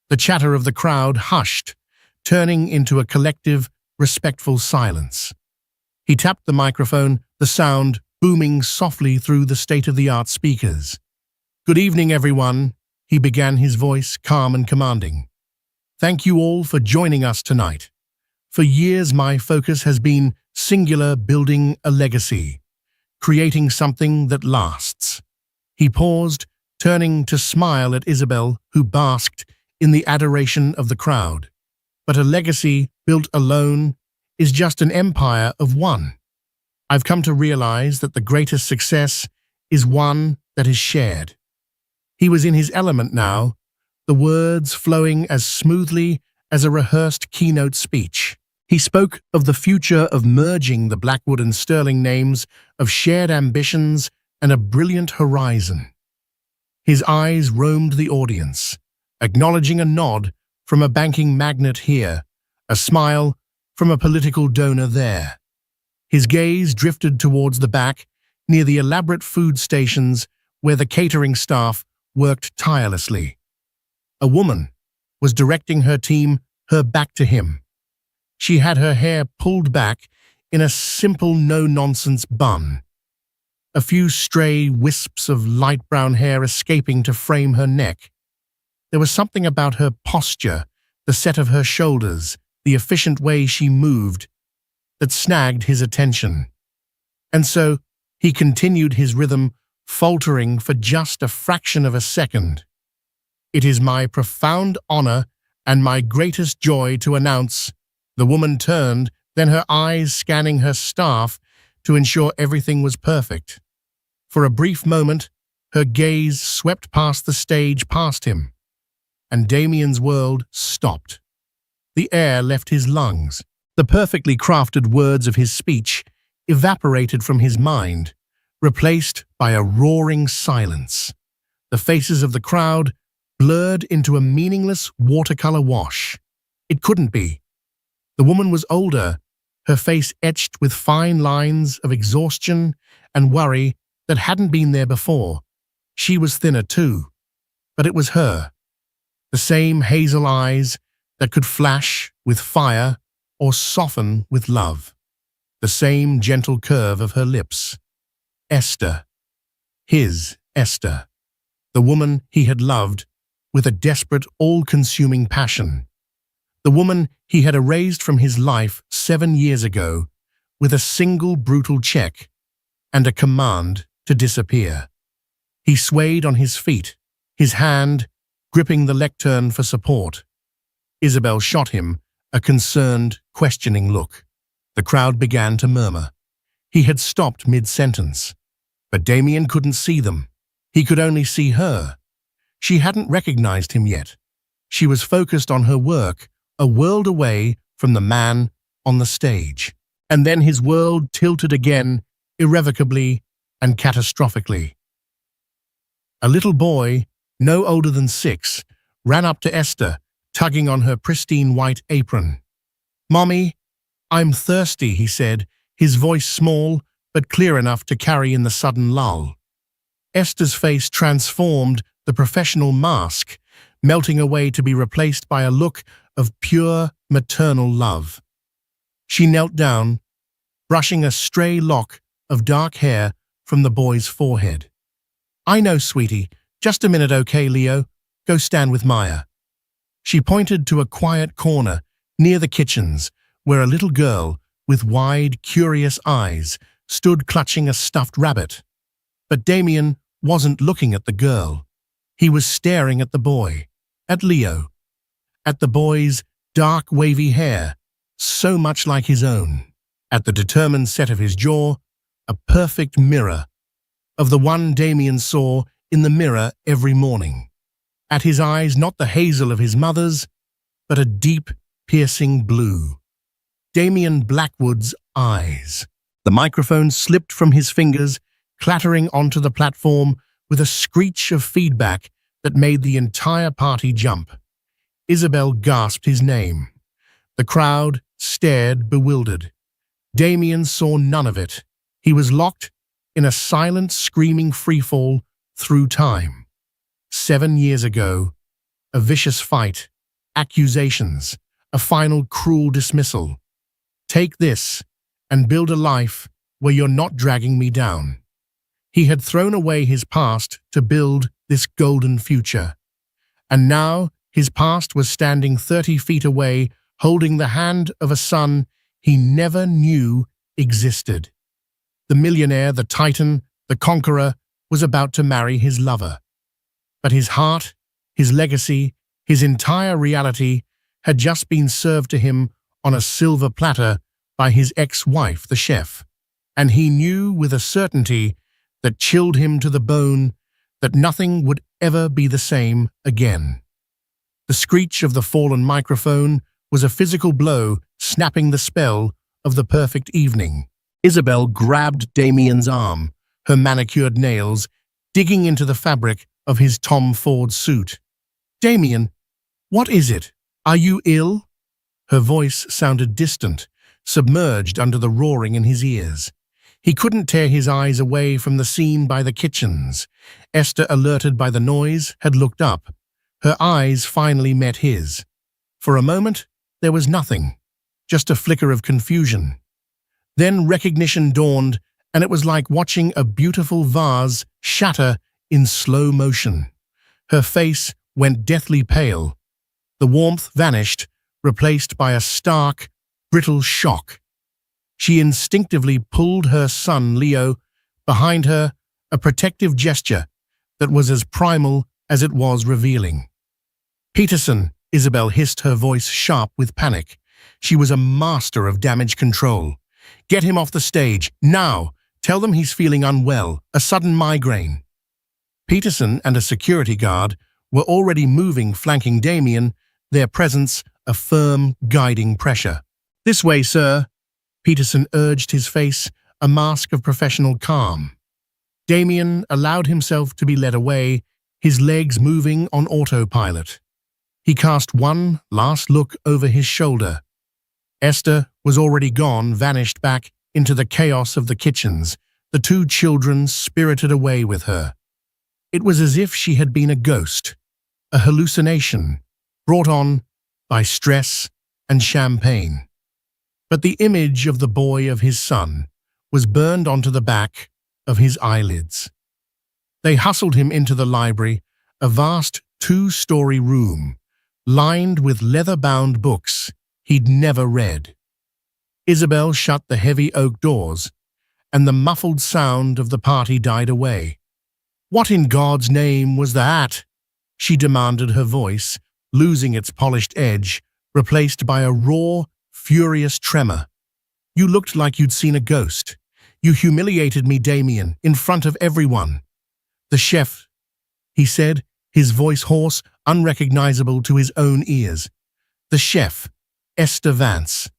The chatter of the crowd hushed, turning into a collective, respectful silence. He tapped the microphone, the sound booming softly through the state-of-the-art speakers. "Good evening, everyone," he began, his voice calm and commanding. "Thank you all for joining us tonight. For years, my focus has been singular, building a legacy, creating something that lasts." He paused, turning to smile at Isabel, who basked in the adoration of the crowd. "But a legacy built alone is just an empire of one. I've come to realize that the greatest success is one that is shared." He was in his element now, the words flowing as smoothly as a rehearsed keynote speech. He spoke of the future of merging the Blackwood and Sterling names, of shared ambitions and a brilliant horizon. His eyes roamed the audience, acknowledging a nod from a banking magnate here, a smile from a political donor there. His gaze drifted towards the back, near the elaborate food stations where the catering staff worked tirelessly. A woman was directing her team, her back to him. She had her hair pulled back in a simple no-nonsense bun, a few stray wisps of light brown hair escaping to frame her neck. There was something about her posture, the set of her shoulders, the efficient way she moved, that snagged his attention. And so he continued his rhythm, faltering for just a fraction of a second. "It is my profound honor and my greatest joy to announce." The woman turned, then her eyes scanning her staff to ensure everything was perfect. For a brief moment, Her gaze swept past the stage past him, and Damien's world stopped. The air left his lungs. The perfectly crafted words of his speech evaporated from his mind, replaced by a roaring silence. The faces of the crowd blurred into a meaningless watercolor wash. It couldn't be. The woman was older, her face etched with fine lines of exhaustion and worry that hadn't been there before. She was thinner too, but it was her. The same hazel eyes that could flash with fire or soften with love. The same gentle curve of her lips. Esther. His Esther. The woman he had loved with a desperate, all-consuming passion. The woman he had erased from his life 7 years ago with a single brutal check and a command to disappear. He swayed on his feet, his hand gripping the lectern for support. Isabel shot him a concerned, questioning look. The crowd began to murmur. He had stopped mid-sentence, but Damien couldn't see them. He could only see her. She hadn't recognized him yet. She was focused on her work, a world away from the man on the stage. And then his world tilted again, irrevocably and catastrophically. A little boy, no older than 6, ran up to Esther, tugging on her pristine white apron. "Mommy, I'm thirsty," he said, his voice small but clear enough to carry in the sudden lull. Esther's face transformed, the professional mask, melting away to be replaced by a look of pure maternal love. She knelt down, brushing a stray lock of dark hair from the boy's forehead. "I know, sweetie. Just a minute, okay, Leo? Go stand with Maya." She pointed to a quiet corner near the kitchens where a little girl with wide, curious eyes stood clutching a stuffed rabbit. But Damien wasn't looking at the girl. He was staring at the boy, at Leo, at the boy's dark, wavy hair, so much like his own, at the determined set of his jaw, a perfect mirror of the one Damien saw in the mirror every morning. At his eyes, not the hazel of his mother's, but a deep, piercing blue. Damien Blackwood's eyes. The microphone slipped from his fingers, clattering onto the platform with a screech of feedback that made the entire party jump. Isabel gasped his name. The crowd stared bewildered. Damien saw none of it. He was locked in a silent, screaming freefall through time. 7 years ago, a vicious fight, accusations, a final cruel dismissal. "Take this and build a life where you're not dragging me down." He had thrown away his past to build this golden future. And now his past was standing 30 feet away, holding the hand of a son he never knew existed. The millionaire, the titan, the conqueror, was about to marry his lover. But his heart, his legacy, his entire reality had just been served to him on a silver platter by his ex-wife, the chef. And he knew with a certainty that chilled him to the bone that nothing would ever be the same again. The screech of the fallen microphone was a physical blow, snapping the spell of the perfect evening. Isabel grabbed Damien's arm, her manicured nails digging into the fabric of his Tom Ford suit. "Damien, what is it? Are you ill?" Her voice sounded distant, submerged under the roaring in his ears. He couldn't tear his eyes away from the scene by the kitchens. Esther, alerted by the noise, had looked up. Her eyes finally met his. For a moment, there was nothing, just a flicker of confusion. Then recognition dawned, and it was like watching a beautiful vase shatter in slow motion. Her face went deathly pale. The warmth vanished, replaced by a stark, brittle shock. She instinctively pulled her son, Leo, behind her, a protective gesture that was as primal as it was revealing. "Peterson," Isabel hissed, her voice sharp with panic. She was a master of damage control. "Get him off the stage, now! Tell them he's feeling unwell, a sudden migraine." Peterson and a security guard were already moving, flanking Damien, their presence a firm, guiding pressure. "This way, sir," Peterson urged, his face a mask of professional calm. Damien allowed himself to be led away, his legs moving on autopilot. He cast one last look over his shoulder. Esther was already gone, vanished back into the chaos of the kitchens, the two children spirited away with her. It was as if she had been a ghost, a hallucination, brought on by stress and champagne. But the image of the boy of his son was burned onto the back of his eyelids. They hustled him into the library, a vast two-story room, lined with leather-bound books he'd never read. Isabel shut the heavy oak doors, and the muffled sound of the party died away. "What in God's name was that?" she demanded, her voice losing its polished edge, replaced by a raw, furious tremor. "You looked like you'd seen a ghost. You humiliated me, Damien, in front of everyone." "The chef," he said, his voice hoarse, unrecognizable to his own ears. "The chef, Esther Vance."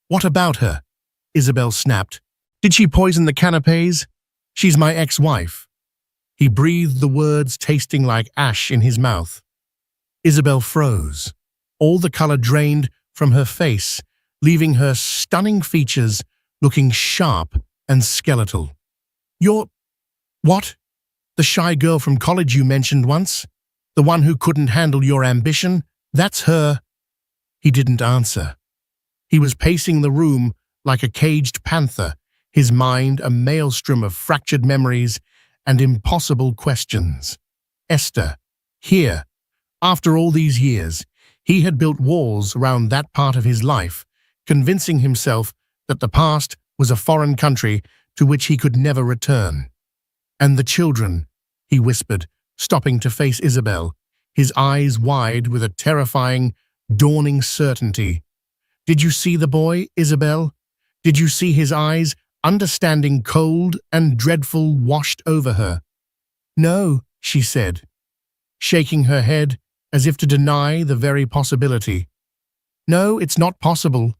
"What about her?" Isabel snapped. "Did she poison the canapes? She's my ex-wife." He breathed the words, tasting like ash in his mouth. Isabel froze. All the color drained from her face, leaving her stunning features looking sharp and skeletal. "You're... what? The shy girl from college you mentioned once? The one who couldn't handle your ambition? That's her." He didn't answer. He was pacing the room like a caged panther, his mind a maelstrom of fractured memories and impossible questions. Esther, here, after all these years, he had built walls around that part of his life, convincing himself that the past was a foreign country to which he could never return. "And the children," he whispered, stopping to face Isabel, his eyes wide with a terrifying, dawning certainty. "Did you see the boy, Isabel? Did you see his eyes, understanding, cold and dreadful, washed over her?" "No," she said, shaking her head as if to deny the very possibility. "No, it's not possible.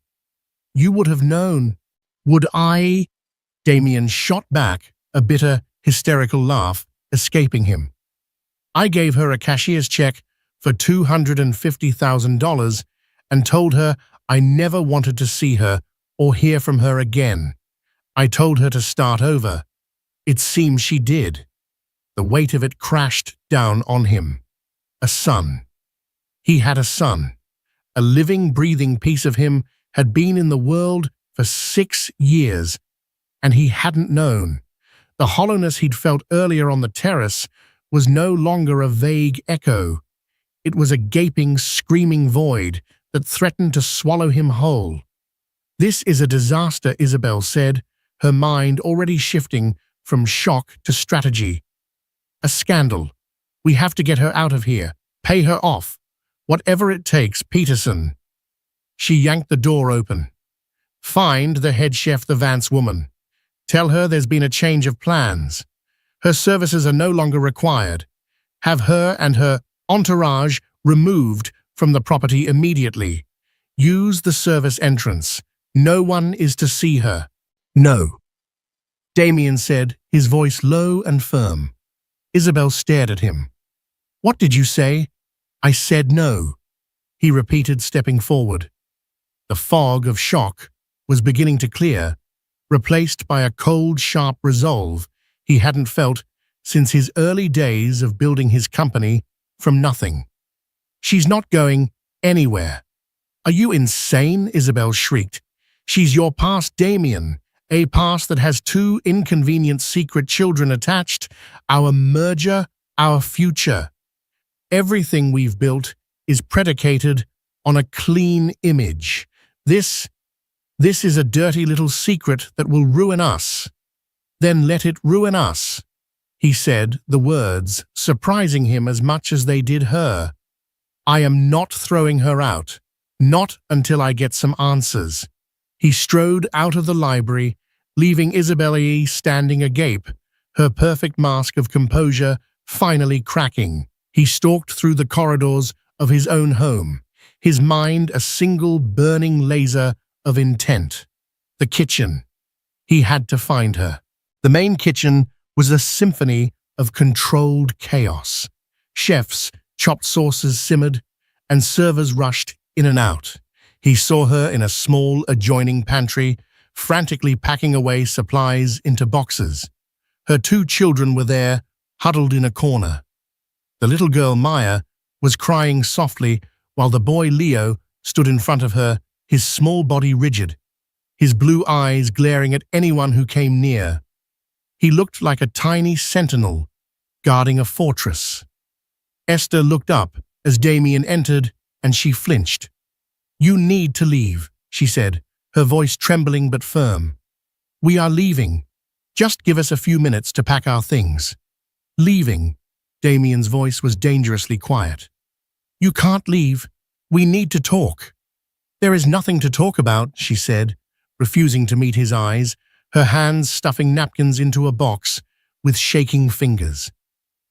You would have known." "Would I?" Damien shot back, a bitter, hysterical laugh escaping him. "I gave her a cashier's check for $250,000 and told her I never wanted to see her or hear from her again. I told her to start over. It seems she did." The weight of it crashed down on him. A son. He had a son. A living, breathing piece of him had been in the world for 6 years, and he hadn't known. The hollowness he'd felt earlier on the terrace was no longer a vague echo. It was a gaping, screaming void that threatened to swallow him whole. "This is a disaster," Isabel said, her mind already shifting from shock to strategy. "A scandal. We have to get her out of here. Pay her off. Whatever it takes, Peterson." She yanked the door open. "Find the head chef, the Vance woman. Tell her there's been a change of plans. Her services are no longer required. Have her and her entourage removed from the property immediately. Use the service entrance. No one is to see her." "No," Damien said, his voice low and firm. Isabel stared at him. "What did you say?" "I said no," he repeated, stepping forward. The fog of shock was beginning to clear, replaced by a cold, sharp resolve he hadn't felt since his early days of building his company from nothing. "She's not going anywhere." "Are you insane?" Isabel shrieked. "She's your past, Damien, a past that has 2 inconvenient secret children attached, our merger, our future. Everything we've built is predicated on a clean image. This is a dirty little secret that will ruin us." "Then let it ruin us," he said, the words surprising him as much as they did her. "I am not throwing her out. Not until I get some answers." He strode out of the library, leaving Isabelle standing agape, her perfect mask of composure finally cracking. He stalked through the corridors of his own home, his mind a single burning laser of intent. The kitchen. He had to find her. The main kitchen was a symphony of controlled chaos. Chefs, chopped sauces simmered, and servers rushed in and out. He saw her in a small adjoining pantry, frantically packing away supplies into boxes. Her 2 children were there, huddled in a corner. The little girl, Maya, was crying softly while the boy, Leo, stood in front of her, his small body rigid, his blue eyes glaring at anyone who came near. He looked like a tiny sentinel guarding a fortress. Esther looked up as Damien entered, and she flinched. "You need to leave," she said, her voice trembling but firm. "We are leaving. Just give us a few minutes to pack our things." "Leaving?" Damien's voice was dangerously quiet. "You can't leave. We need to talk." "There is nothing to talk about," she said, refusing to meet his eyes, her hands stuffing napkins into a box with shaking fingers.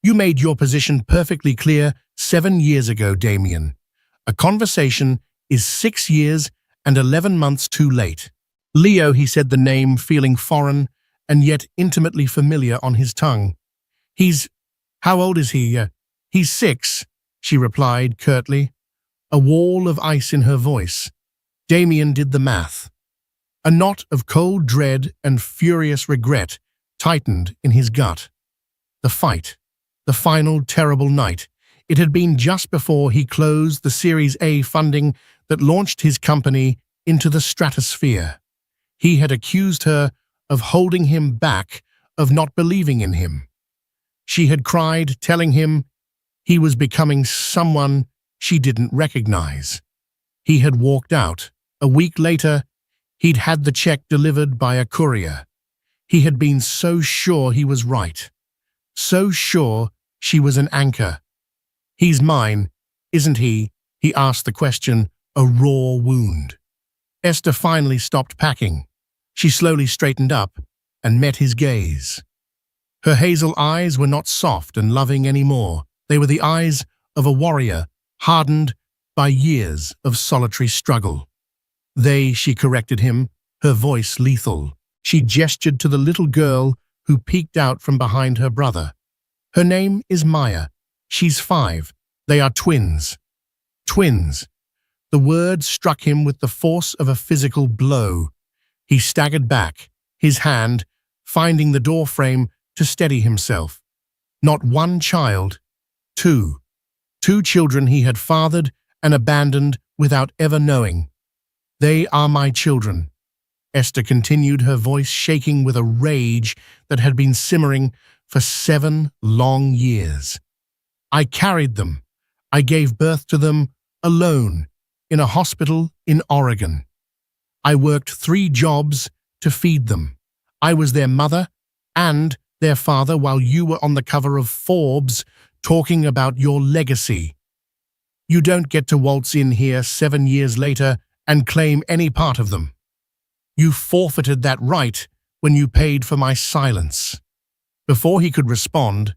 "You made your position perfectly clear 7 years ago, Damien. A conversation is 6 years and 11 months too late." "Leo," he said, the name feeling foreign and yet intimately familiar on his tongue. How old is he?" "He's 6, she replied curtly, a wall of ice in her voice. Damien did the math. A knot of cold dread and furious regret tightened in his gut. The fight. The final terrible night. It had been just before he closed the Series A funding that launched his company into the stratosphere. He had accused her of holding him back, of not believing in him. She had cried, telling him he was becoming someone she didn't recognize. He had walked out. A week later, he'd had the check delivered by a courier. He had been so sure he was right. So sure she was an anchor. "He's mine, isn't he?" he asked the question, a raw wound. Esther finally stopped packing. She slowly straightened up and met his gaze. Her hazel eyes were not soft and loving anymore. They were the eyes of a warrior, hardened by years of solitary struggle. She corrected him, her voice lethal. She gestured to the little girl who peeked out from behind her brother. "Her name is Maya. She's 5. They are twins." Twins. The word struck him with the force of a physical blow. He staggered back, his hand finding the doorframe to steady himself. Not one child, 2. 2 children he had fathered and abandoned without ever knowing. "They are my children," Esther continued, her voice shaking with a rage that had been simmering for 7 long years. "I carried them. I gave birth to them alone in a hospital in Oregon. I worked 3 jobs to feed them. I was their mother and their father while you were on the cover of Forbes talking about your legacy. You don't get to waltz in here 7 years later and claim any part of them. You forfeited that right when you paid for my silence." Before he could respond,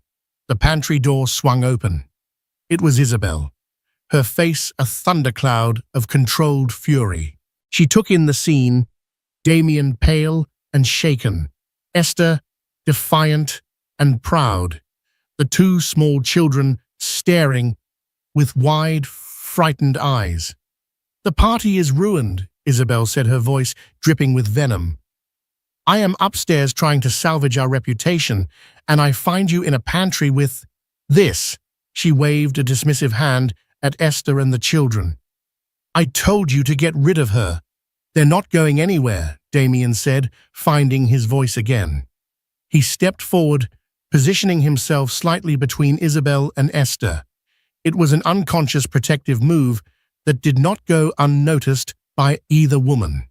the pantry door swung open. It was Isabel, her face a thundercloud of controlled fury. She took in the scene, Damien pale and shaken, Esther defiant and proud, the 2 small children staring with wide, frightened eyes. "The party is ruined," Isabel said, her voice dripping with venom. "I am upstairs trying to salvage our reputation, and I find you in a pantry with this." She waved a dismissive hand at Esther and the children. "I told you to get rid of her." "They're not going anywhere," Damien said, finding his voice again. He stepped forward, positioning himself slightly between Isabel and Esther. It was an unconscious protective move that did not go unnoticed by either woman.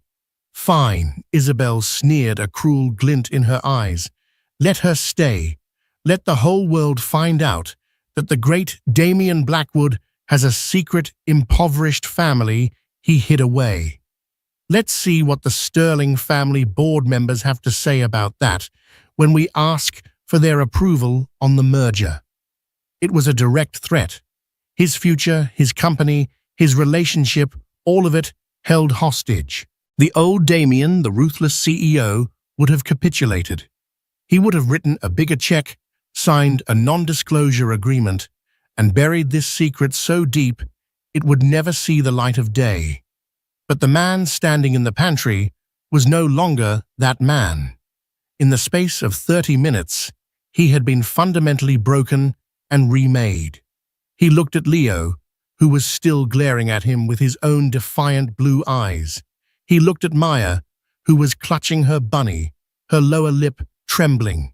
"Fine," Isabel sneered, a cruel glint in her eyes. "Let her stay. Let the whole world find out that the great Damien Blackwood has a secret, impoverished family he hid away. Let's see what the Sterling family board members have to say about that when we ask for their approval on the merger." It was a direct threat. His future, his company, his relationship, all of it held hostage. The old Damien, the ruthless CEO, would have capitulated. He would have written a bigger check, signed a non-disclosure agreement, and buried this secret so deep it would never see the light of day. But the man standing in the pantry was no longer that man. In the space of 30 minutes, he had been fundamentally broken and remade. He looked at Leo, who was still glaring at him with his own defiant blue eyes. He looked at Maya, who was clutching her bunny, her lower lip trembling.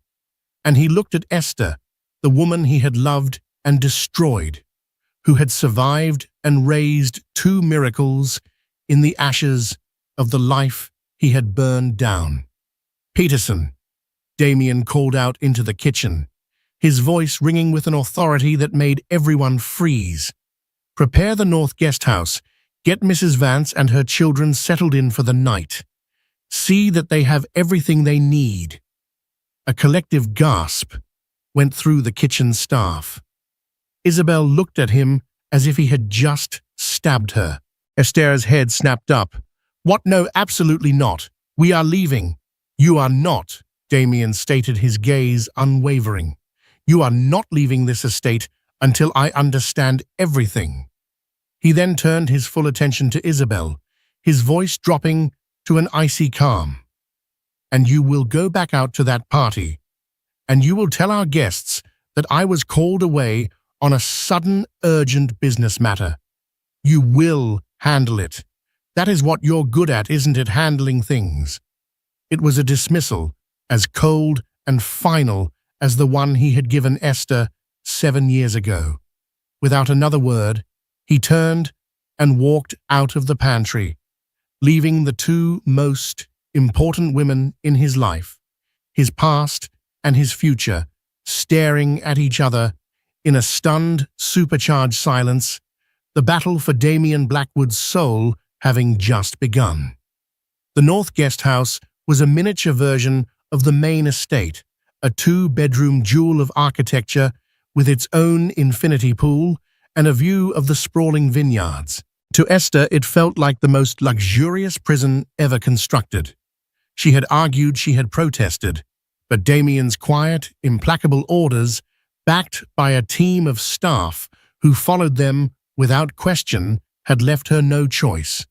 And he looked at Esther, the woman he had loved and destroyed, who had survived and raised two miracles in the ashes of the life he had burned down. "Peterson," Damien called out into the kitchen, his voice ringing with an authority that made everyone freeze. "Prepare the North Guest House. Get Mrs. Vance and her children settled in for the night. See that they have everything they need." A collective gasp went through the kitchen staff. Isabel looked at him as if he had just stabbed her. Esther's head snapped up. "What? No, absolutely not. We are leaving." "You are not," Damien stated, his gaze unwavering. "You are not leaving this estate until I understand everything." He then turned his full attention to Isabel, his voice dropping to an icy calm. "And you will go back out to that party, and you will tell our guests that I was called away on a sudden, urgent business matter. You will handle it. That is what you're good at, isn't it? Handling things." It was a dismissal, as cold and final as the one he had given Esther 7 years ago. Without another word, he turned and walked out of the pantry, leaving the two most important women in his life, his past and his future, staring at each other in a stunned, supercharged silence, the battle for Damien Blackwood's soul having just begun. The North Guest House was a miniature version of the main estate, a 2-bedroom jewel of architecture with its own infinity pool and a view of the sprawling vineyards. To Esther, it felt like the most luxurious prison ever constructed. She had argued, she had protested, but Damien's quiet, implacable orders, backed by a team of staff who followed them without question, had left her no choice.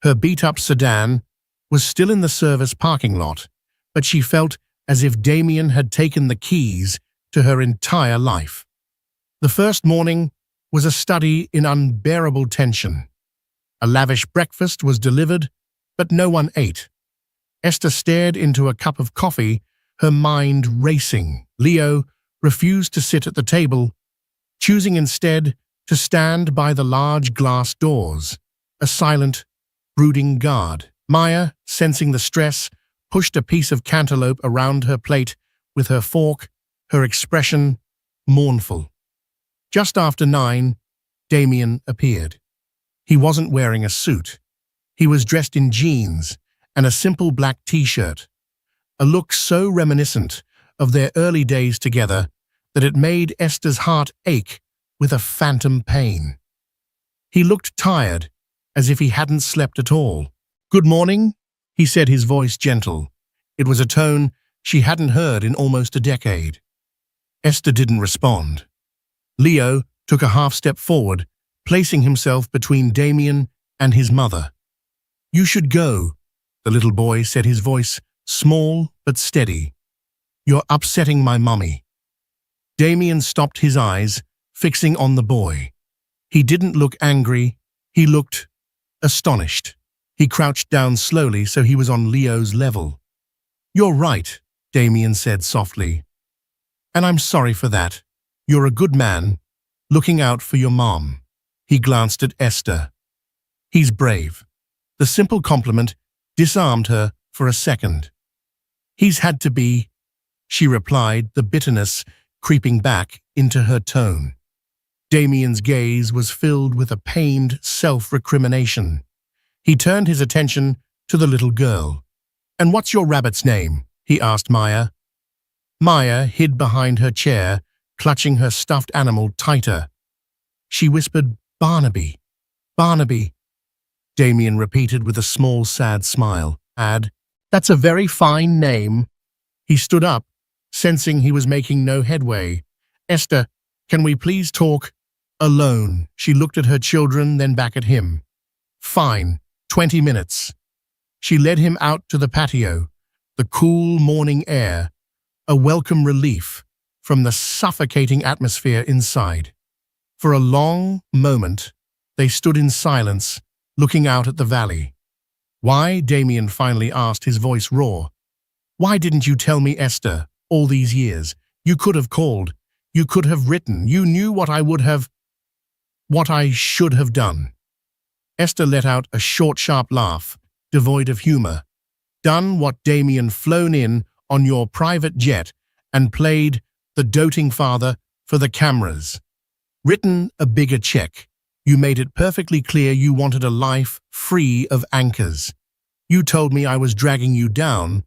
Her beat-up sedan was still in the service parking lot, but she felt as if Damien had taken the keys to her entire life. The first morning was a study in unbearable tension. A lavish breakfast was delivered, but no one ate. Esther stared into a cup of coffee, her mind racing. Leo refused to sit at the table, choosing instead to stand by the large glass doors, a silent, brooding guard. Maya, sensing the stress, pushed a piece of cantaloupe around her plate with her fork, her expression mournful. Just after 9, Damien appeared. He wasn't wearing a suit. He was dressed in jeans and a simple black t-shirt, a look so reminiscent of their early days together that it made Esther's heart ache with a phantom pain. He looked tired, as if he hadn't slept at all. "Good morning," he said, his voice gentle. It was a tone she hadn't heard in almost a decade. Esther didn't respond. Leo took a half-step forward, placing himself between Damien and his mother. "You should go," the little boy said, his voice small but steady. "You're upsetting my mummy." Damien stopped, his eyes fixing on the boy. He didn't look angry, he looked astonished. He crouched down slowly so he was on Leo's level. "You're right," Damien said softly. "And I'm sorry for that. You're a good man, looking out for your mom." He glanced at Esther. "He's brave." The simple compliment disarmed her for a second. "He's had to be," she replied, the bitterness creeping back into her tone. Damien's gaze was filled with a pained self-recrimination. He turned his attention to the little girl. "And what's your rabbit's name?" he asked Maya. Maya hid behind her chair, clutching her stuffed animal tighter. She whispered, "Barnaby, Barnaby," Damien repeated with a small, sad smile. That's a very fine name." He stood up, sensing he was making no headway. "Esther, can we please talk alone?" She looked at her children, then back at him. "Fine, 20 minutes." She led him out to the patio, the cool morning air, a welcome relief from the suffocating atmosphere inside. For a long moment, they stood in silence, looking out at the valley. "Why?" Damien finally asked, his voice raw. "Why didn't you tell me, Esther, all these years? You could have called. You could have written. You knew what I should have done." Esther let out a short, sharp laugh, devoid of humor. "Done what, Damien? Flown in on your private jet and played the doting father for the cameras. Written a bigger check. You made it perfectly clear you wanted a life free of anchors. You told me I was dragging you down,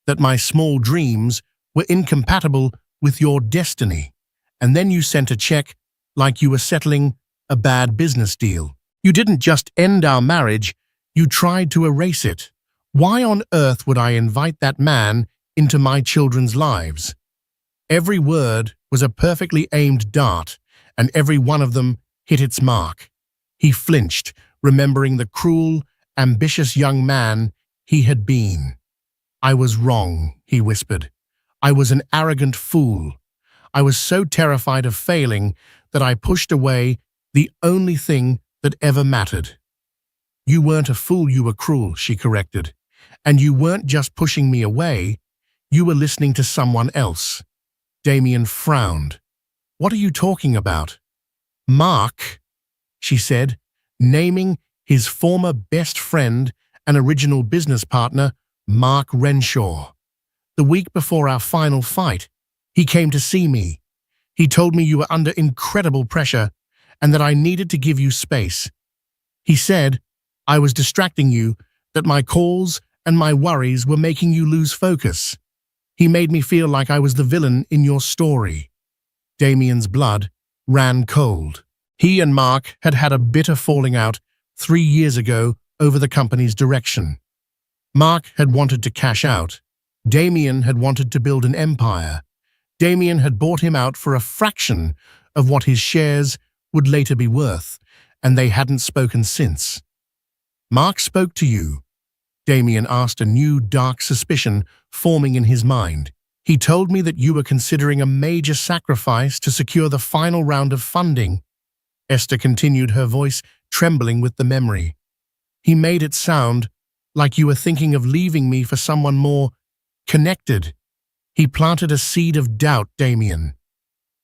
that my small dreams were incompatible with your destiny. And then you sent a check like you were settling a bad business deal. You didn't just end our marriage, you tried to erase it. Why on earth would I invite that man into my children's lives?" Every word was a perfectly aimed dart, and every one of them hit its mark. He flinched, remembering the cruel, ambitious young man he had been. "I was wrong," he whispered. "I was an arrogant fool. I was so terrified of failing that I pushed away the only thing that ever mattered." "You weren't a fool, you were cruel," she corrected. "And you weren't just pushing me away, you were listening to someone else." Damien frowned. "What are you talking about?" "Mark," she said, naming his former best friend and original business partner, Mark Renshaw. "The week before our final fight, he came to see me. He told me you were under incredible pressure and that I needed to give you space. He said I was distracting you, that my calls and my worries were making you lose focus. He made me feel like I was the villain in your story." Damien's blood ran cold. He and Mark had had a bitter falling out 3 years ago over the company's direction. Mark had wanted to cash out. Damien had wanted to build an empire. Damien had bought him out for a fraction of what his shares would later be worth, and they hadn't spoken since. "Mark spoke to you?" Damien asked, a new dark suspicion forming in his mind. "He told me that you were considering a major sacrifice to secure the final round of funding." Esther continued, her voice trembling with the memory. "He made it sound like you were thinking of leaving me for someone more connected." He planted a seed of doubt, Damien.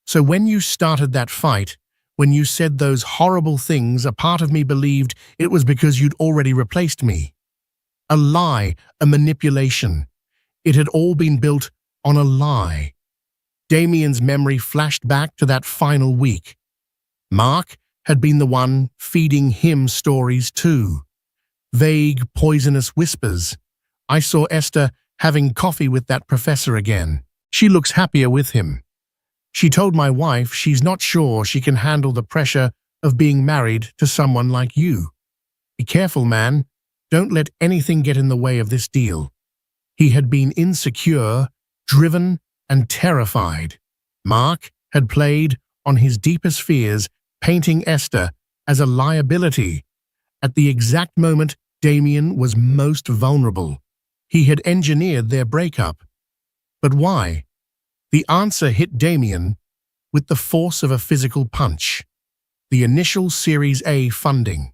"So when you started that fight, when you said those horrible things, a part of me believed it was because you'd already replaced me. A lie, a manipulation. It had all been built on a lie." Damien's memory flashed back to that final week. Mark had been the one feeding him stories too. Vague, poisonous whispers. "I saw Esther having coffee with that professor again. She looks happier with him. She told my wife she's not sure she can handle the pressure of being married to someone like you. Be careful, man. Don't let anything get in the way of this deal." He had been insecure, driven, and terrified. Mark had played on his deepest fears, painting Esther as a liability. At the exact moment Damien was most vulnerable, he had engineered their breakup. But why? The answer hit Damien with the force of a physical punch. The initial Series A funding.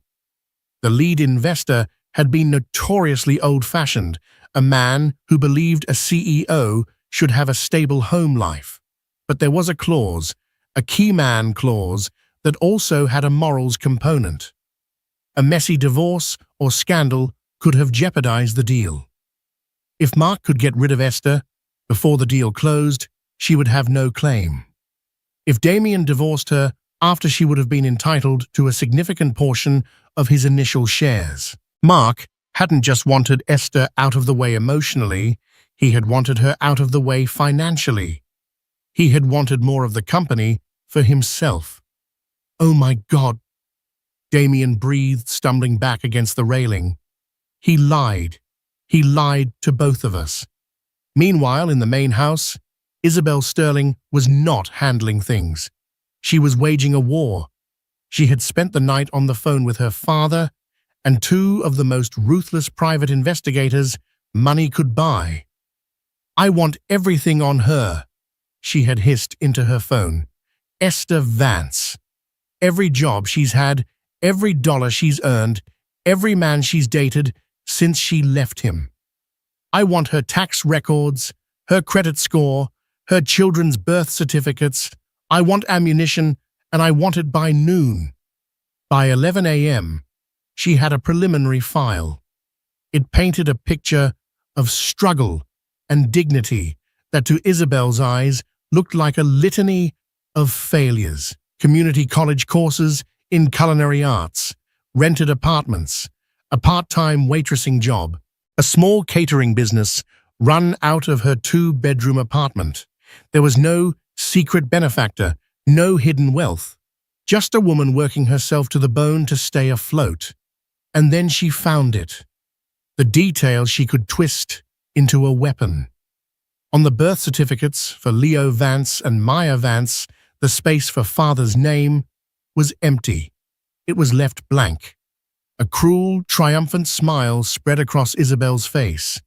The lead investor had been notoriously old-fashioned, a man who believed a CEO should have a stable home life. But there was a clause, a key man clause, that also had a morals component. A messy divorce or scandal could have jeopardized the deal. If Mark could get rid of Esther before the deal closed, she would have no claim. If Damien divorced her after, she would have been entitled to a significant portion of his initial shares. Mark hadn't just wanted Esther out of the way emotionally, he had wanted her out of the way financially. He had wanted more of the company for himself. "Oh my God," Damien breathed, stumbling back against the railing. He lied. He lied to both of us. Meanwhile, in the main house, Isabel Sterling was not handling things. She was waging a war. She had spent the night on the phone with her father and two of the most ruthless private investigators money could buy. "I want everything on her," she had hissed into her phone. "Esther Vance. Every job she's had, every dollar she's earned, every man she's dated since she left him. I want her tax records, her credit score, her children's birth certificates. I want ammunition, and I want it by noon." By 11 a.m., she had a preliminary file. It painted a picture of struggle and dignity that to Isabel's eyes looked like a litany of failures. Community college courses in culinary arts, rented apartments, a part-time waitressing job, a small catering business run out of her two-bedroom apartment. There was no secret benefactor, no hidden wealth, just a woman working herself to the bone to stay afloat. And then she found it. The details she could twist into a weapon. On the birth certificates for Leo Vance and Maya Vance, the space for father's name was empty. It was left blank. A cruel, triumphant smile spread across Isabel's face.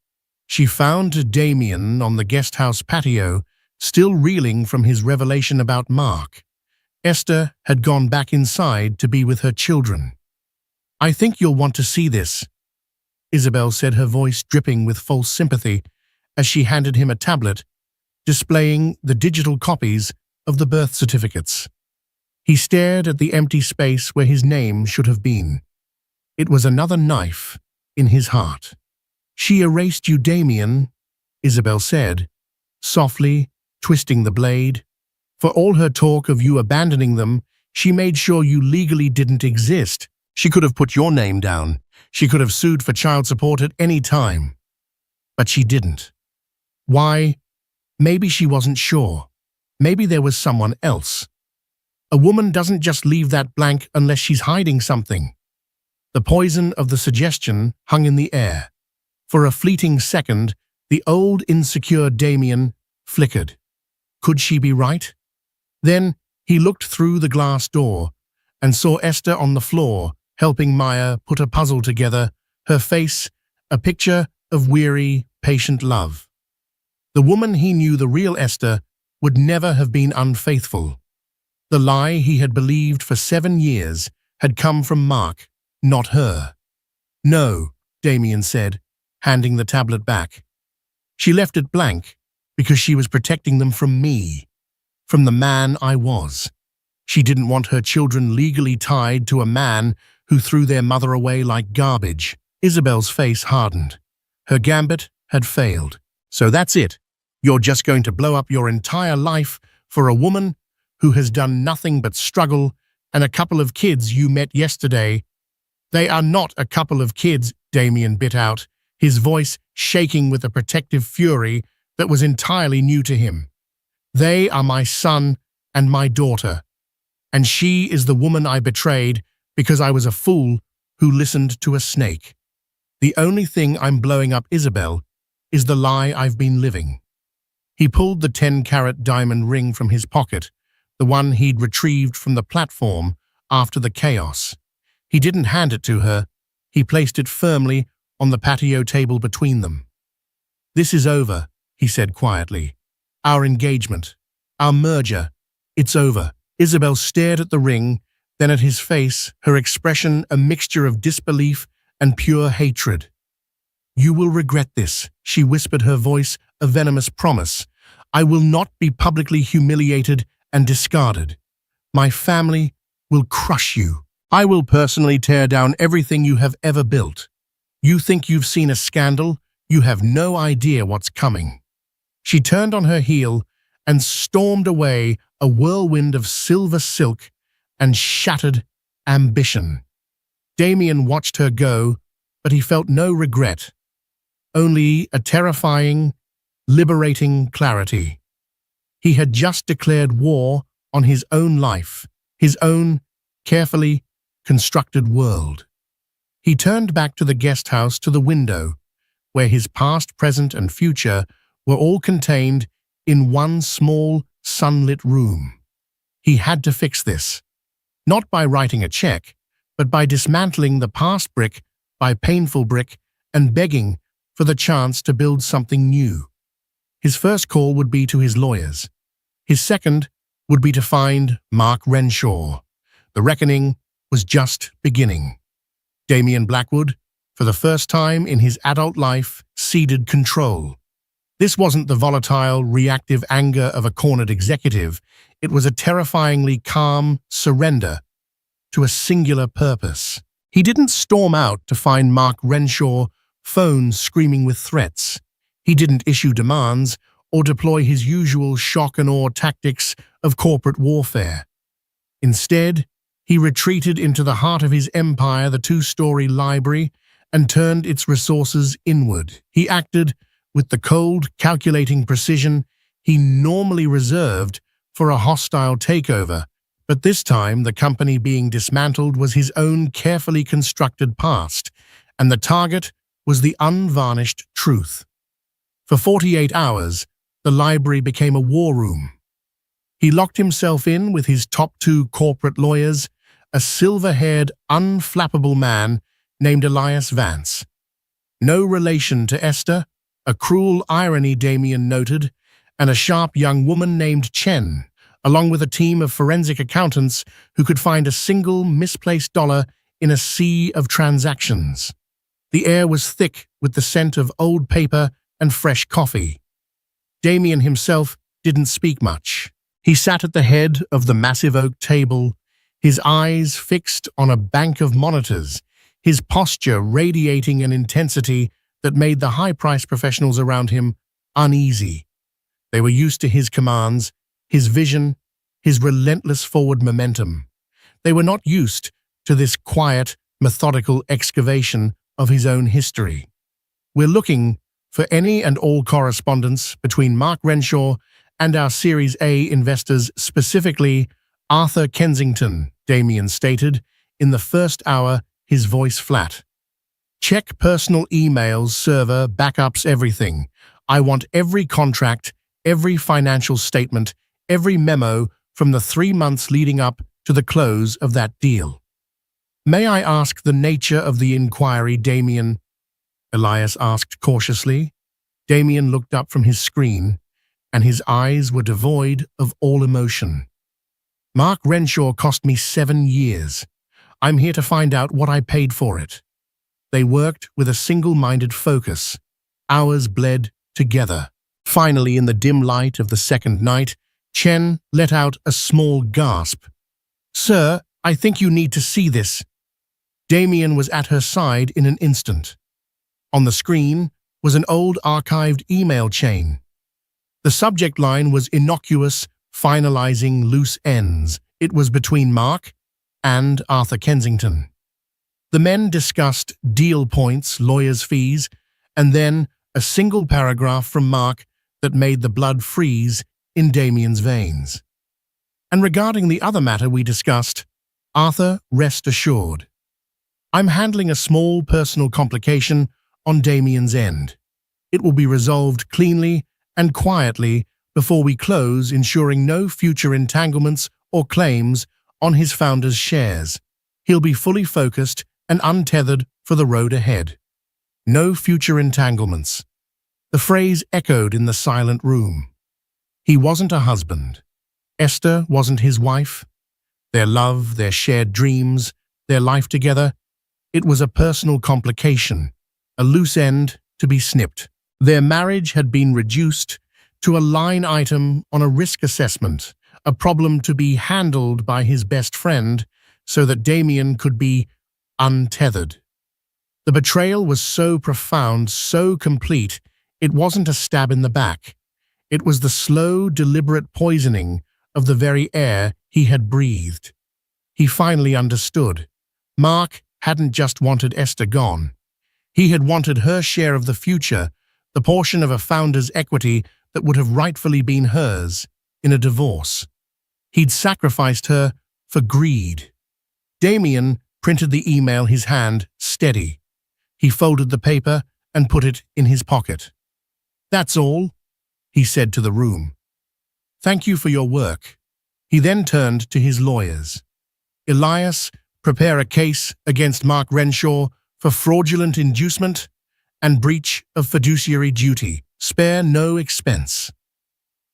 She found Damien on the guest house patio, still reeling from his revelation about Mark. Esther had gone back inside to be with her children. "I think you'll want to see this," Isabel said, her voice dripping with false sympathy as she handed him a tablet, displaying the digital copies of the birth certificates. He stared at the empty space where his name should have been. It was another knife in his heart. "She erased you, Damien," Isabel said, softly twisting the blade. "For all her talk of you abandoning them, she made sure you legally didn't exist. She could have put your name down. She could have sued for child support at any time. But she didn't. Why? Maybe she wasn't sure. Maybe there was someone else. A woman doesn't just leave that blank unless she's hiding something." The poison of the suggestion hung in the air. For a fleeting second, the old insecure Damien flickered. Could she be right? Then he looked through the glass door and saw Esther on the floor, helping Maya put a puzzle together, her face a picture of weary, patient love. The woman he knew, the real Esther, would never have been unfaithful. The lie he had believed for 7 years had come from Mark, not her. "No," Damien said, handing the tablet back. "She left it blank because she was protecting them from me, from the man I was. She didn't want her children legally tied to a man who threw their mother away like garbage." Isabel's face hardened. Her gambit had failed. "So that's it. You're just going to blow up your entire life for a woman who has done nothing but struggle and a couple of kids you met yesterday." "They are not a couple of kids," Damien bit out, his voice shaking with a protective fury that was entirely new to him. "They are my son and my daughter. And she is the woman I betrayed because I was a fool who listened to a snake. The only thing I'm blowing up, Isabel, is the lie I've been living." He pulled the 10-carat diamond ring from his pocket, the one he'd retrieved from the platform after the chaos. He didn't hand it to her. He placed it firmly on the patio table between them. "This is over," he said quietly. "Our engagement, our merger, it's over." Isabel stared at the ring, then at his face, her expression a mixture of disbelief and pure hatred. "You will regret this," she whispered, her voice a venomous promise. "I will not be publicly humiliated and discarded. My family will crush you. I will personally tear down everything you have ever built. You think you've seen a scandal? You have no idea what's coming." She turned on her heel and stormed away, a whirlwind of silver silk and shattered ambition. Damien watched her go, but he felt no regret, only a terrifying, liberating clarity. He had just declared war on his own life, his own carefully constructed world. He turned back to the guest house, to the window, where his past, present, and future were all contained in one small, sunlit room. He had to fix this, not by writing a check, but by dismantling the past brick by painful brick and begging for the chance to build something new. His first call would be to his lawyers. His second would be to find Mark Renshaw. The reckoning was just beginning. Damian Blackwood, for the first time in his adult life, ceded control. This wasn't the volatile, reactive anger of a cornered executive. It was a terrifyingly calm surrender to a singular purpose. He didn't storm out to find Mark Renshaw, phone screaming with threats. He didn't issue demands or deploy his usual shock and awe tactics of corporate warfare. Instead, he retreated into the heart of his empire, the two-story library, and turned its resources inward. He acted with the cold, calculating precision he normally reserved for a hostile takeover, but this time the company being dismantled was his own carefully constructed past, and the target was the unvarnished truth. For 48 hours, the library became a war room. He locked himself in with his top two corporate lawyers, a silver-haired, unflappable man named Elias Vance. No relation to Esther, a cruel irony Damian noted, and a sharp young woman named Chen, along with a team of forensic accountants who could find a single misplaced dollar in a sea of transactions. The air was thick with the scent of old paper and fresh coffee. Damian himself didn't speak much. He sat at the head of the massive oak table, his eyes fixed on a bank of monitors, his posture radiating an intensity that made the high-priced professionals around him uneasy. They were used to his commands, his vision, his relentless forward momentum. They were not used to this quiet, methodical excavation of his own history. We're looking for any and all correspondence between Mark Renshaw and our Series A investors, specifically Arthur Kensington, Damian stated, in the first hour, his voice flat. Check personal emails, server, backups, everything. I want every contract, every financial statement, every memo from the 3 months leading up to the close of that deal. May I ask the nature of the inquiry, Damian? Elias asked cautiously. Damian looked up from his screen, and his eyes were devoid of all emotion. Mark Renshaw cost me 7 years. I'm here to find out what I paid for it. They worked with a single-minded focus. Hours bled together. Finally, in the dim light of the second night, Chen let out a small gasp. Sir, I think you need to see this. Damian was at her side in an instant. On the screen was an old archived email chain. The subject line was innocuous, finalizing loose ends. It was between Mark and Arthur Kensington. The men discussed deal points, lawyers' fees, and then a single paragraph from Mark that made the blood freeze in Damian's veins. And regarding the other matter we discussed, Arthur, rest assured. I'm handling a small personal complication on Damian's end. It will be resolved cleanly and quietly before we close, ensuring no future entanglements or claims on his founder's shares. He'll be fully focused and untethered for the road ahead. No future entanglements. The phrase echoed in the silent room. He wasn't a husband. Esther wasn't his wife. Their love, their shared dreams, their life together, it was a personal complication, a loose end to be snipped. Their marriage had been reduced to a line item on a risk assessment, a problem to be handled by his best friend so that Damian could be untethered. The betrayal was so profound, so complete, it wasn't a stab in the back. It was the slow, deliberate poisoning of the very air he had breathed. He finally understood. Mark hadn't just wanted Esther gone. He had wanted her share of the future, the portion of a founder's equity that would have rightfully been hers. in a divorce. He'd sacrificed her for greed. Damien printed the email, his hand steady. He folded the paper and put it in his pocket. "That's all," he said to the room. "Thank you for your work." He then turned to his lawyers. "Elias, prepare a case against Mark Renshaw for fraudulent inducement and breach of fiduciary duty. Spare no expense."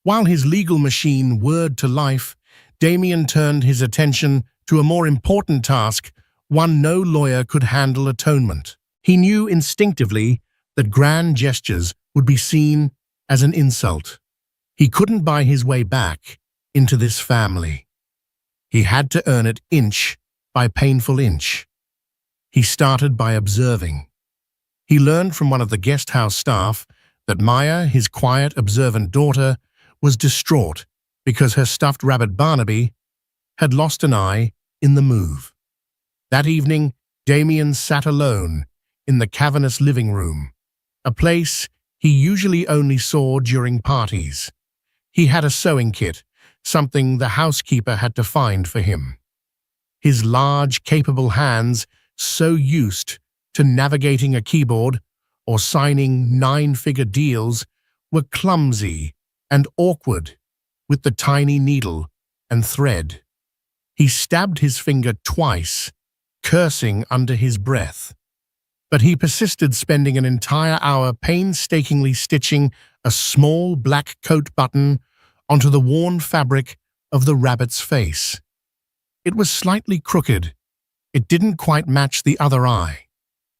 While his legal machine whirred to life, Damien turned his attention to a more important task, one no lawyer could handle: atonement. He knew instinctively that grand gestures would be seen as an insult. He couldn't buy his way back into this family. He had to earn it inch by painful inch. He started by observing. He learned from one of the guest house staff that Maya, his quiet, observant daughter, was distraught because her stuffed rabbit Barnaby had lost an eye in the move. That evening, Damien sat alone in the cavernous living room, a place he usually only saw during parties. He had a sewing kit, something the housekeeper had to find for him. His large, capable hands, so used to navigating a keyboard or signing nine-figure deals, were clumsy and awkward with the tiny needle and thread. He stabbed his finger twice, cursing under his breath. But he persisted, spending an entire hour painstakingly stitching a small black coat button onto the worn fabric of the rabbit's face. It was slightly crooked. It didn't quite match the other eye,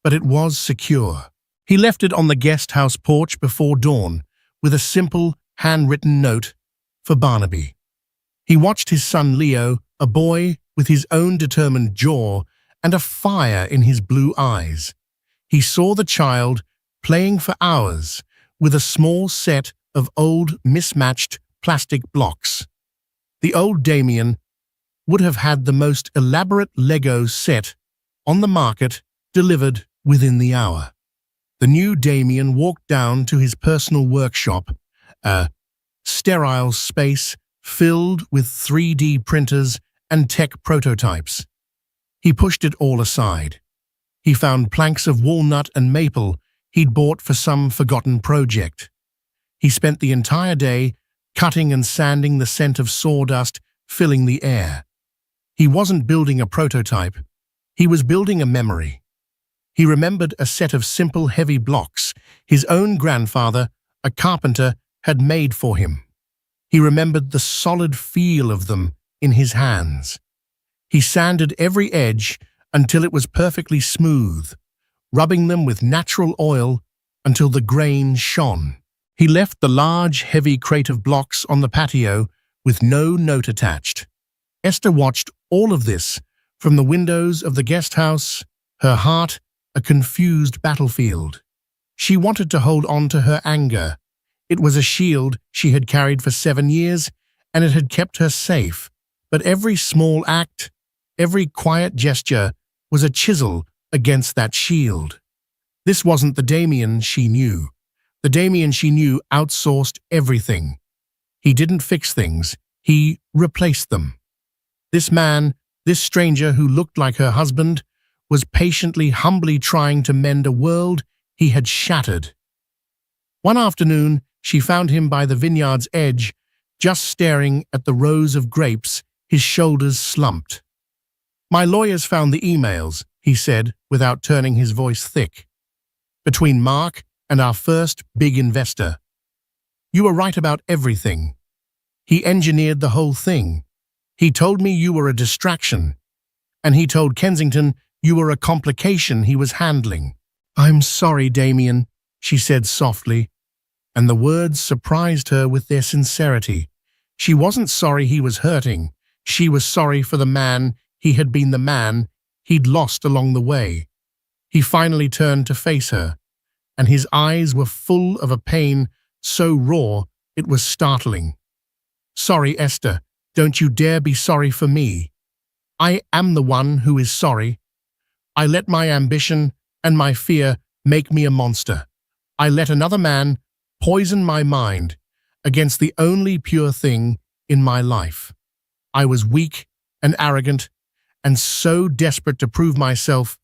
but it was secure. He left it on the guest house porch before dawn with a simple, handwritten note for Barnaby. He watched his son Leo, a boy with his own determined jaw and a fire in his blue eyes. He saw the child playing for hours with a small set of old, mismatched plastic blocks. The old Damien would have had the most elaborate Lego set on the market delivered within the hour. The new Damien walked down to his personal workshop, a sterile space filled with 3D printers and tech prototypes. He pushed it all aside. He found planks of walnut and maple he'd bought for some forgotten project. He spent the entire day cutting and sanding, the scent of sawdust filling the air. He wasn't building a prototype. He was building a memory. He remembered a set of simple, heavy blocks his own grandfather, a carpenter, had made for him. He remembered the solid feel of them in his hands. He sanded every edge until it was perfectly smooth, rubbing them with natural oil until the grain shone. He left the large, heavy crate of blocks on the patio with no note attached. Esther watched all of this from the windows of the guest house, her heart a confused battlefield. She wanted to hold on to her anger. It was a shield she had carried for 7 years, and it had kept her safe. But every small act, every quiet gesture, was a chisel against that shield. This wasn't the Damien she knew. The Damien she knew outsourced everything. He didn't fix things, he replaced them. This man, this stranger who looked like her husband, was patiently, humbly trying to mend a world he had shattered. One afternoon, she found him by the vineyard's edge, just staring at the rows of grapes, his shoulders slumped. "My lawyers found the emails," he said, without turning his voice thick. "Between Mark and our first big investor. You were right about everything. He engineered the whole thing. He told me you were a distraction, and he told Kensington you were a complication he was handling." "I'm sorry, Damien," she said softly, and the words surprised her with their sincerity. She wasn't sorry he was hurting. She was sorry for the man he had been, the man he'd lost along the way. He finally turned to face her, and his eyes were full of a pain so raw it was startling. "Sorry, Esther. Don't you dare be sorry for me. I am the one who is sorry. I let my ambition and my fear make me a monster. I let another man poison my mind against the only pure thing in my life. I was weak and arrogant and so desperate to prove myself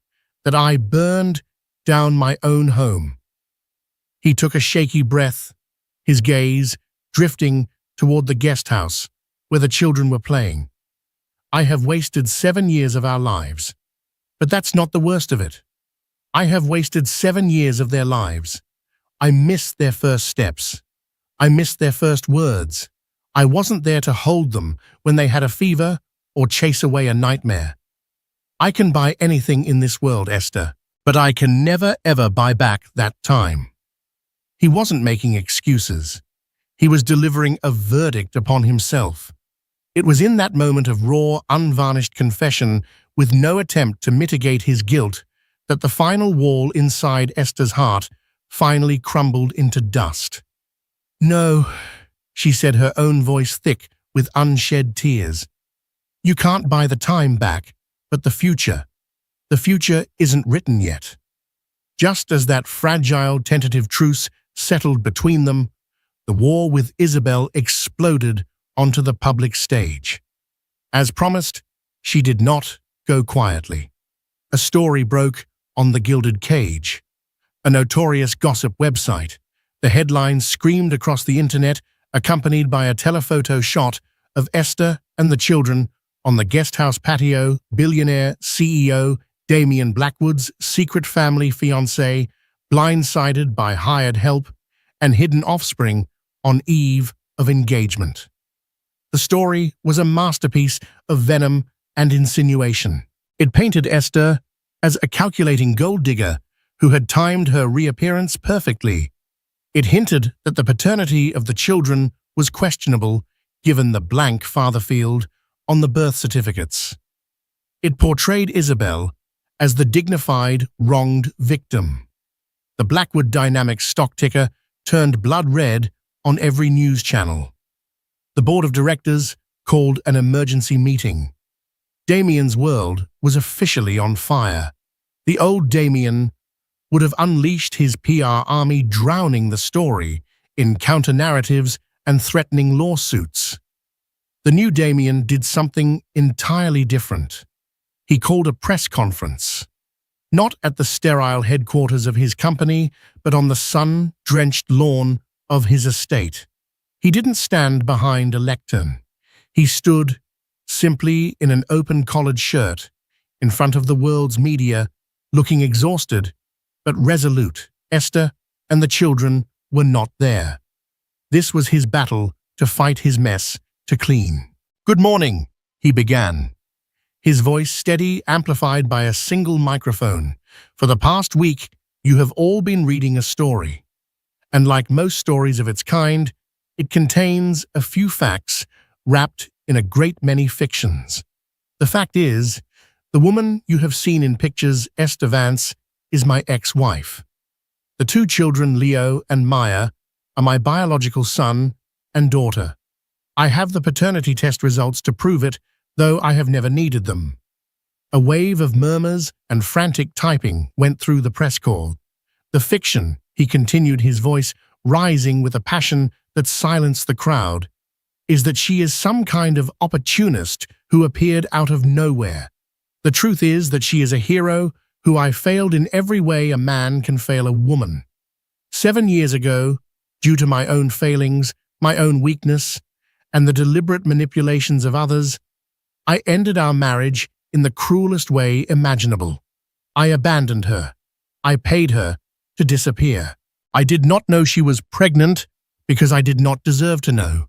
that I burned down my own home. He took a shaky breath, his gaze drifting toward the guest house where the children were playing. I have wasted 7 years of our lives. But that's not the worst of it. I have wasted 7 years of their lives. I missed their first steps. I missed their first words. I wasn't there to hold them when they had a fever or chase away a nightmare. I can buy anything in this world, Esther, but I can never ever buy back that time. He wasn't making excuses. He was delivering a verdict upon himself. It was in that moment of raw, unvarnished confession, with no attempt to mitigate his guilt, that the final wall inside Esther's heart finally crumbled into dust. "No," she said, her own voice thick with unshed tears. "You can't buy the time back, but the future isn't written yet." Just as that fragile, tentative truce settled between them, the war with Isabel exploded onto the public stage. As promised, she did not go quietly. A story broke on The Gilded Cage, a notorious gossip website. The headlines screamed across the internet, accompanied by a telephoto shot of Esther and the children on the guesthouse patio. Billionaire CEO Damian Blackwood's secret family fiancé, blindsided by hired help and hidden offspring on eve of engagement. The story was a masterpiece of venom and insinuation. It painted Esther as a calculating gold digger who had timed her reappearance perfectly. It hinted that the paternity of the children was questionable given the blank father field on the birth certificates. It portrayed Isabel as the dignified, wronged victim. The Blackwood Dynamics stock ticker turned blood red on every news channel. The board of directors called an emergency meeting. Damian's world was officially on fire. The old Damian would have unleashed his PR army, drowning the story in counter-narratives and threatening lawsuits. The new Damian did something entirely different. He called a press conference, not at the sterile headquarters of his company, but on the sun-drenched lawn of his estate. He didn't stand behind a lectern. He stood simply in an open collared shirt in front of the world's media, looking exhausted but resolute. Esther and the children were not there. This was his battle to fight his mess to clean. "Good morning," he began, his voice steady, amplified by a single microphone. "For the past week, you have all been reading a story. And like most stories of its kind, it contains a few facts wrapped in a great many fictions. The fact is, the woman you have seen in pictures, Esther Vance, is my ex-wife. The 2 children, Leo and Maya, are my biological son and daughter. I have the paternity test results to prove it, though I have never needed them." A wave of murmurs and frantic typing went through the press corps. "The fiction," he continued, his voice rising with a passion that silenced the crowd, "is that she is some kind of opportunist who appeared out of nowhere. The truth is that she is a hero who I failed in every way a man can fail a woman. 7 years ago, due to my own failings, my own weakness, and the deliberate manipulations of others, I ended our marriage in the cruelest way imaginable. I abandoned her. I paid her to disappear. I did not know she was pregnant because I did not deserve to know.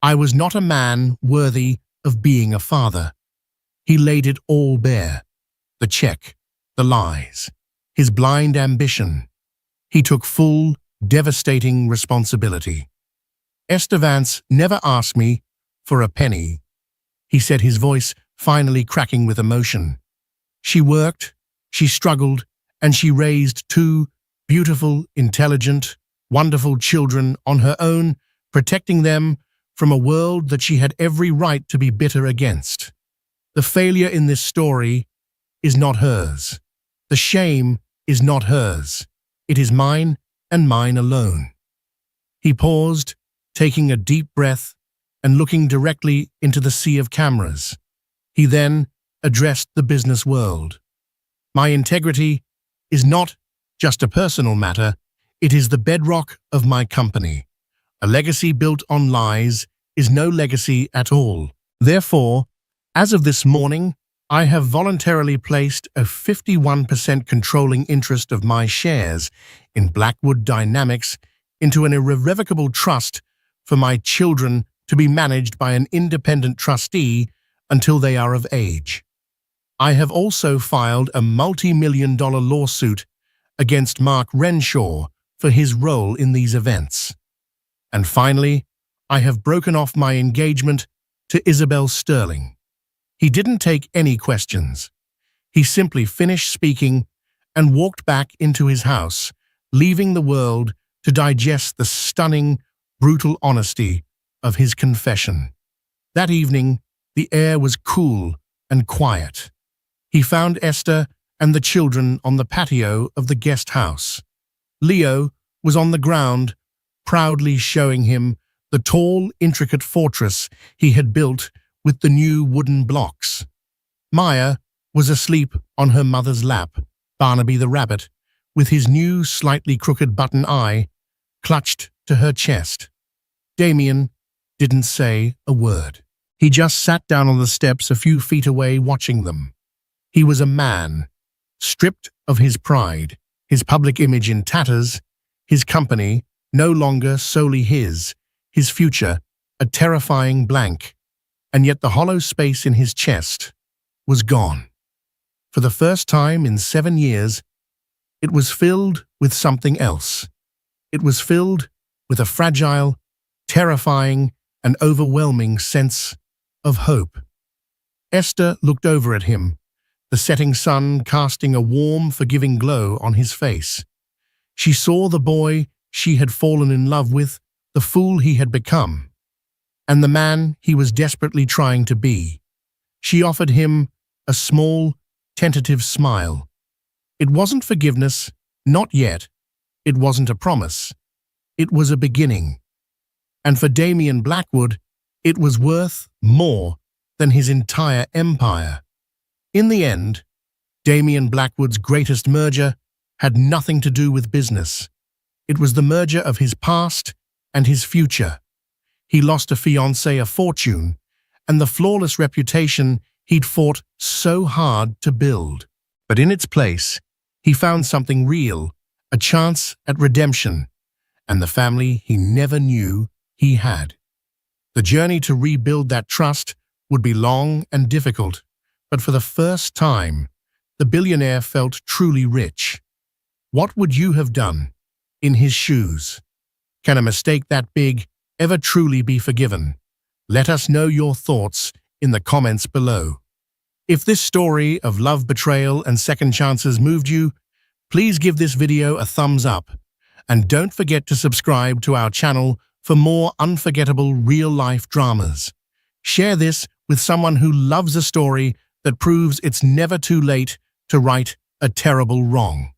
I was not a man worthy of being a father." He laid it all bare. The check, the lies, his blind ambition. He took full, devastating responsibility. "Esther Vance never asked me for a penny," he said, his voice finally cracking with emotion. "She worked, she struggled, and she raised 2 beautiful, intelligent, wonderful children on her own, protecting them from a world that she had every right to be bitter against. The failure in this story is not hers. The shame is not hers. It is mine and mine alone." He paused, taking a deep breath, and looking directly into the sea of cameras. He then addressed the business world. My integrity is not just a personal matter, it is the bedrock of my company. A legacy built on lies is no legacy at all. Therefore, as of this morning, I have voluntarily placed a 51% controlling interest of my shares in Blackwood Dynamics into an irrevocable trust for my children to be managed by an independent trustee until they are of age. I have also filed a multi-million-dollar lawsuit against Mark Renshaw for his role in these events. And finally, I have broken off my engagement to Isabel Sterling. He didn't take any questions. He simply finished speaking and walked back into his house, leaving the world to digest the stunning, brutal honesty of his confession. That evening, the air was cool and quiet. He found Esther and the children on the patio of the guest house. Leo was on the ground, proudly showing him the tall, intricate fortress he had built with the new wooden blocks. Maya was asleep on her mother's lap, Barnaby the rabbit, with his new, slightly crooked button eye clutched to her chest. Damien didn't say a word. He just sat down on the steps a few feet away watching them. He was a man, stripped of his pride, his public image in tatters, his company no longer solely his future a terrifying blank, and yet the hollow space in his chest was gone. For the first time in 7 years, it was filled with something else. It was filled with a fragile, terrifying, and overwhelming sense of hope. Esther looked over at him, the setting sun casting a warm, forgiving glow on his face. She saw the boy she had fallen in love with, the fool he had become, and the man he was desperately trying to be. She offered him a small, tentative smile. It wasn't forgiveness, not yet. It wasn't a promise. It was a beginning. And for Damien Blackwood, it was worth more than his entire empire. In the end, Damien Blackwood's greatest merger had nothing to do with business. It was the merger of his past and his future. He lost a fiancée, a fortune, and the flawless reputation he'd fought so hard to build. But in its place, he found something real, a chance at redemption, and the family he never knew he had. The journey to rebuild that trust would be long and difficult, but for the first time, the billionaire felt truly rich. What would you have done in his shoes? Can a mistake that big ever truly be forgiven? Let us know your thoughts in the comments below. If this story of love, betrayal, and second chances moved you, please give this video a thumbs up. And don't forget to subscribe to our channel for more unforgettable real-life dramas. Share this with someone who loves a story that proves it's never too late to right a terrible wrong.